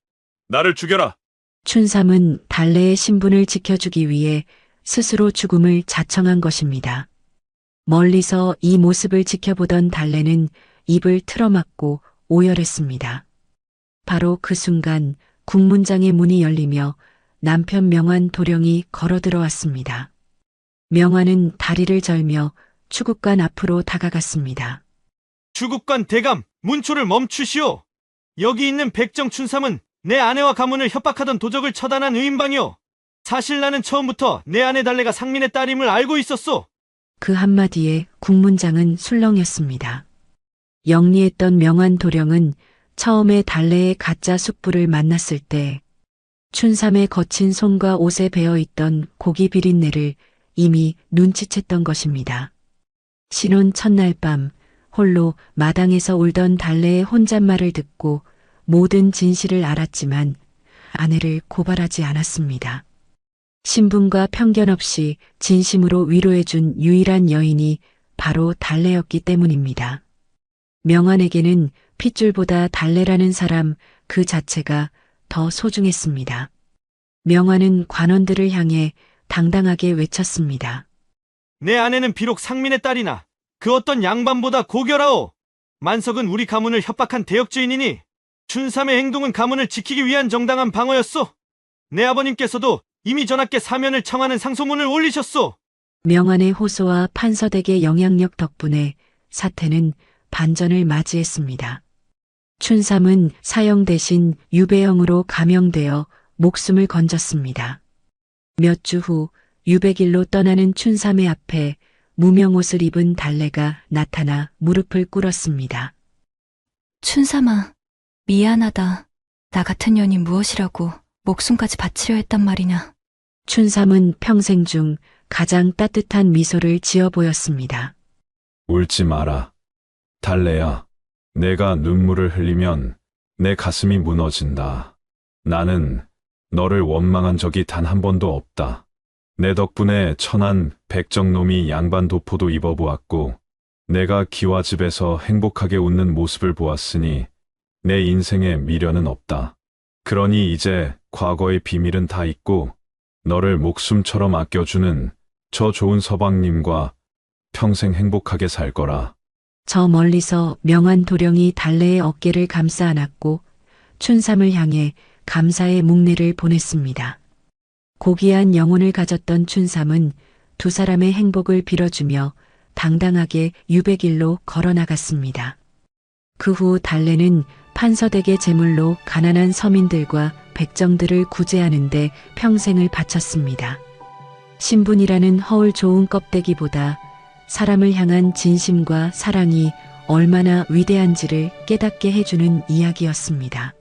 나를 죽여라. 춘삼은 달래의 신분을 지켜주기 위해 스스로 죽음을 자청한 것입니다. 멀리서 이 모습을 지켜보던 달래는 입을 틀어막고 오열했습니다. 바로 그 순간 국문장의 문이 열리며 남편 명환 도령이 걸어 들어왔습니다. 명환은 다리를 절며 추국관 앞으로 다가갔습니다. 추국관 대감, 문초를 멈추시오. 여기 있는 백정 춘삼은 내 아내와 가문을 협박하던 도적을 처단한 의인방이오. 사실 나는 처음부터 내 아내 달래가 상민의 딸임을 알고 있었소. 그 한마디에 국문장은 술렁였습니다. 영리했던 명환 도령은 처음에 달래의 가짜 숙부를 만났을 때 춘삼의 거친 손과 옷에 배어있던 고기 비린내를 이미 눈치챘던 것입니다. 신혼 첫날 밤 홀로 마당에서 울던 달래의 혼잣말을 듣고 모든 진실을 알았지만 아내를 고발하지 않았습니다. 신분과 편견 없이 진심으로 위로해준 유일한 여인이 바로 달래였기 때문입니다. 명환에게는 핏줄보다 달래라는 사람 그 자체가 더 소중했습니다. 명환은 관원들을 향해 당당하게 외쳤습니다. 내 아내는 비록 상민의 딸이나 그 어떤 양반보다 고결하오. 만석은 우리 가문을 협박한 대역죄인이니 춘삼의 행동은 가문을 지키기 위한 정당한 방어였소. 내 아버님께서도 이미 전하께 사면을 청하는 상소문을 올리셨소. 명환의 호소와 판서댁의 영향력 덕분에 사태는 반전을 맞이했습니다. 춘삼은 사형 대신 유배형으로 감형되어 목숨을 건졌습니다. 몇 주 후 유배길로 떠나는 춘삼의 앞에 무명옷을 입은 달래가 나타나 무릎을 꿇었습니다. 춘삼아, 미안하다. 나 같은 년이 무엇이라고 목숨까지 바치려 했단 말이냐. 춘삼은 평생 중 가장 따뜻한 미소를 지어 보였습니다. 울지 마라. 달래야, 내가 눈물을 흘리면 내 가슴이 무너진다. 나는 너를 원망한 적이 단 한 번도 없다. 내 덕분에 천한 백정놈이 양반 도포도 입어보았고 내가 기와집에서 행복하게 웃는 모습을 보았으니 내 인생에 미련은 없다. 그러니 이제 과거의 비밀은 다 잊고 너를 목숨처럼 아껴주는 저 좋은 서방님과 평생 행복하게 살 거라. 저 멀리서 명한 도령이 달래의 어깨를 감싸 안았고 춘삼을 향해 감사의 묵례를 보냈습니다. 고귀한 영혼을 가졌던 춘삼은 두 사람의 행복을 빌어주며 당당하게 유백일로 걸어나갔습니다. 그 후 달래는 판서댁의 제물로 가난한 서민들과 백정들을 구제하는데 평생을 바쳤습니다. 신분이라는 허울 좋은 껍데기보다 사람을 향한 진심과 사랑이 얼마나 위대한지를 깨닫게 해주는 이야기였습니다.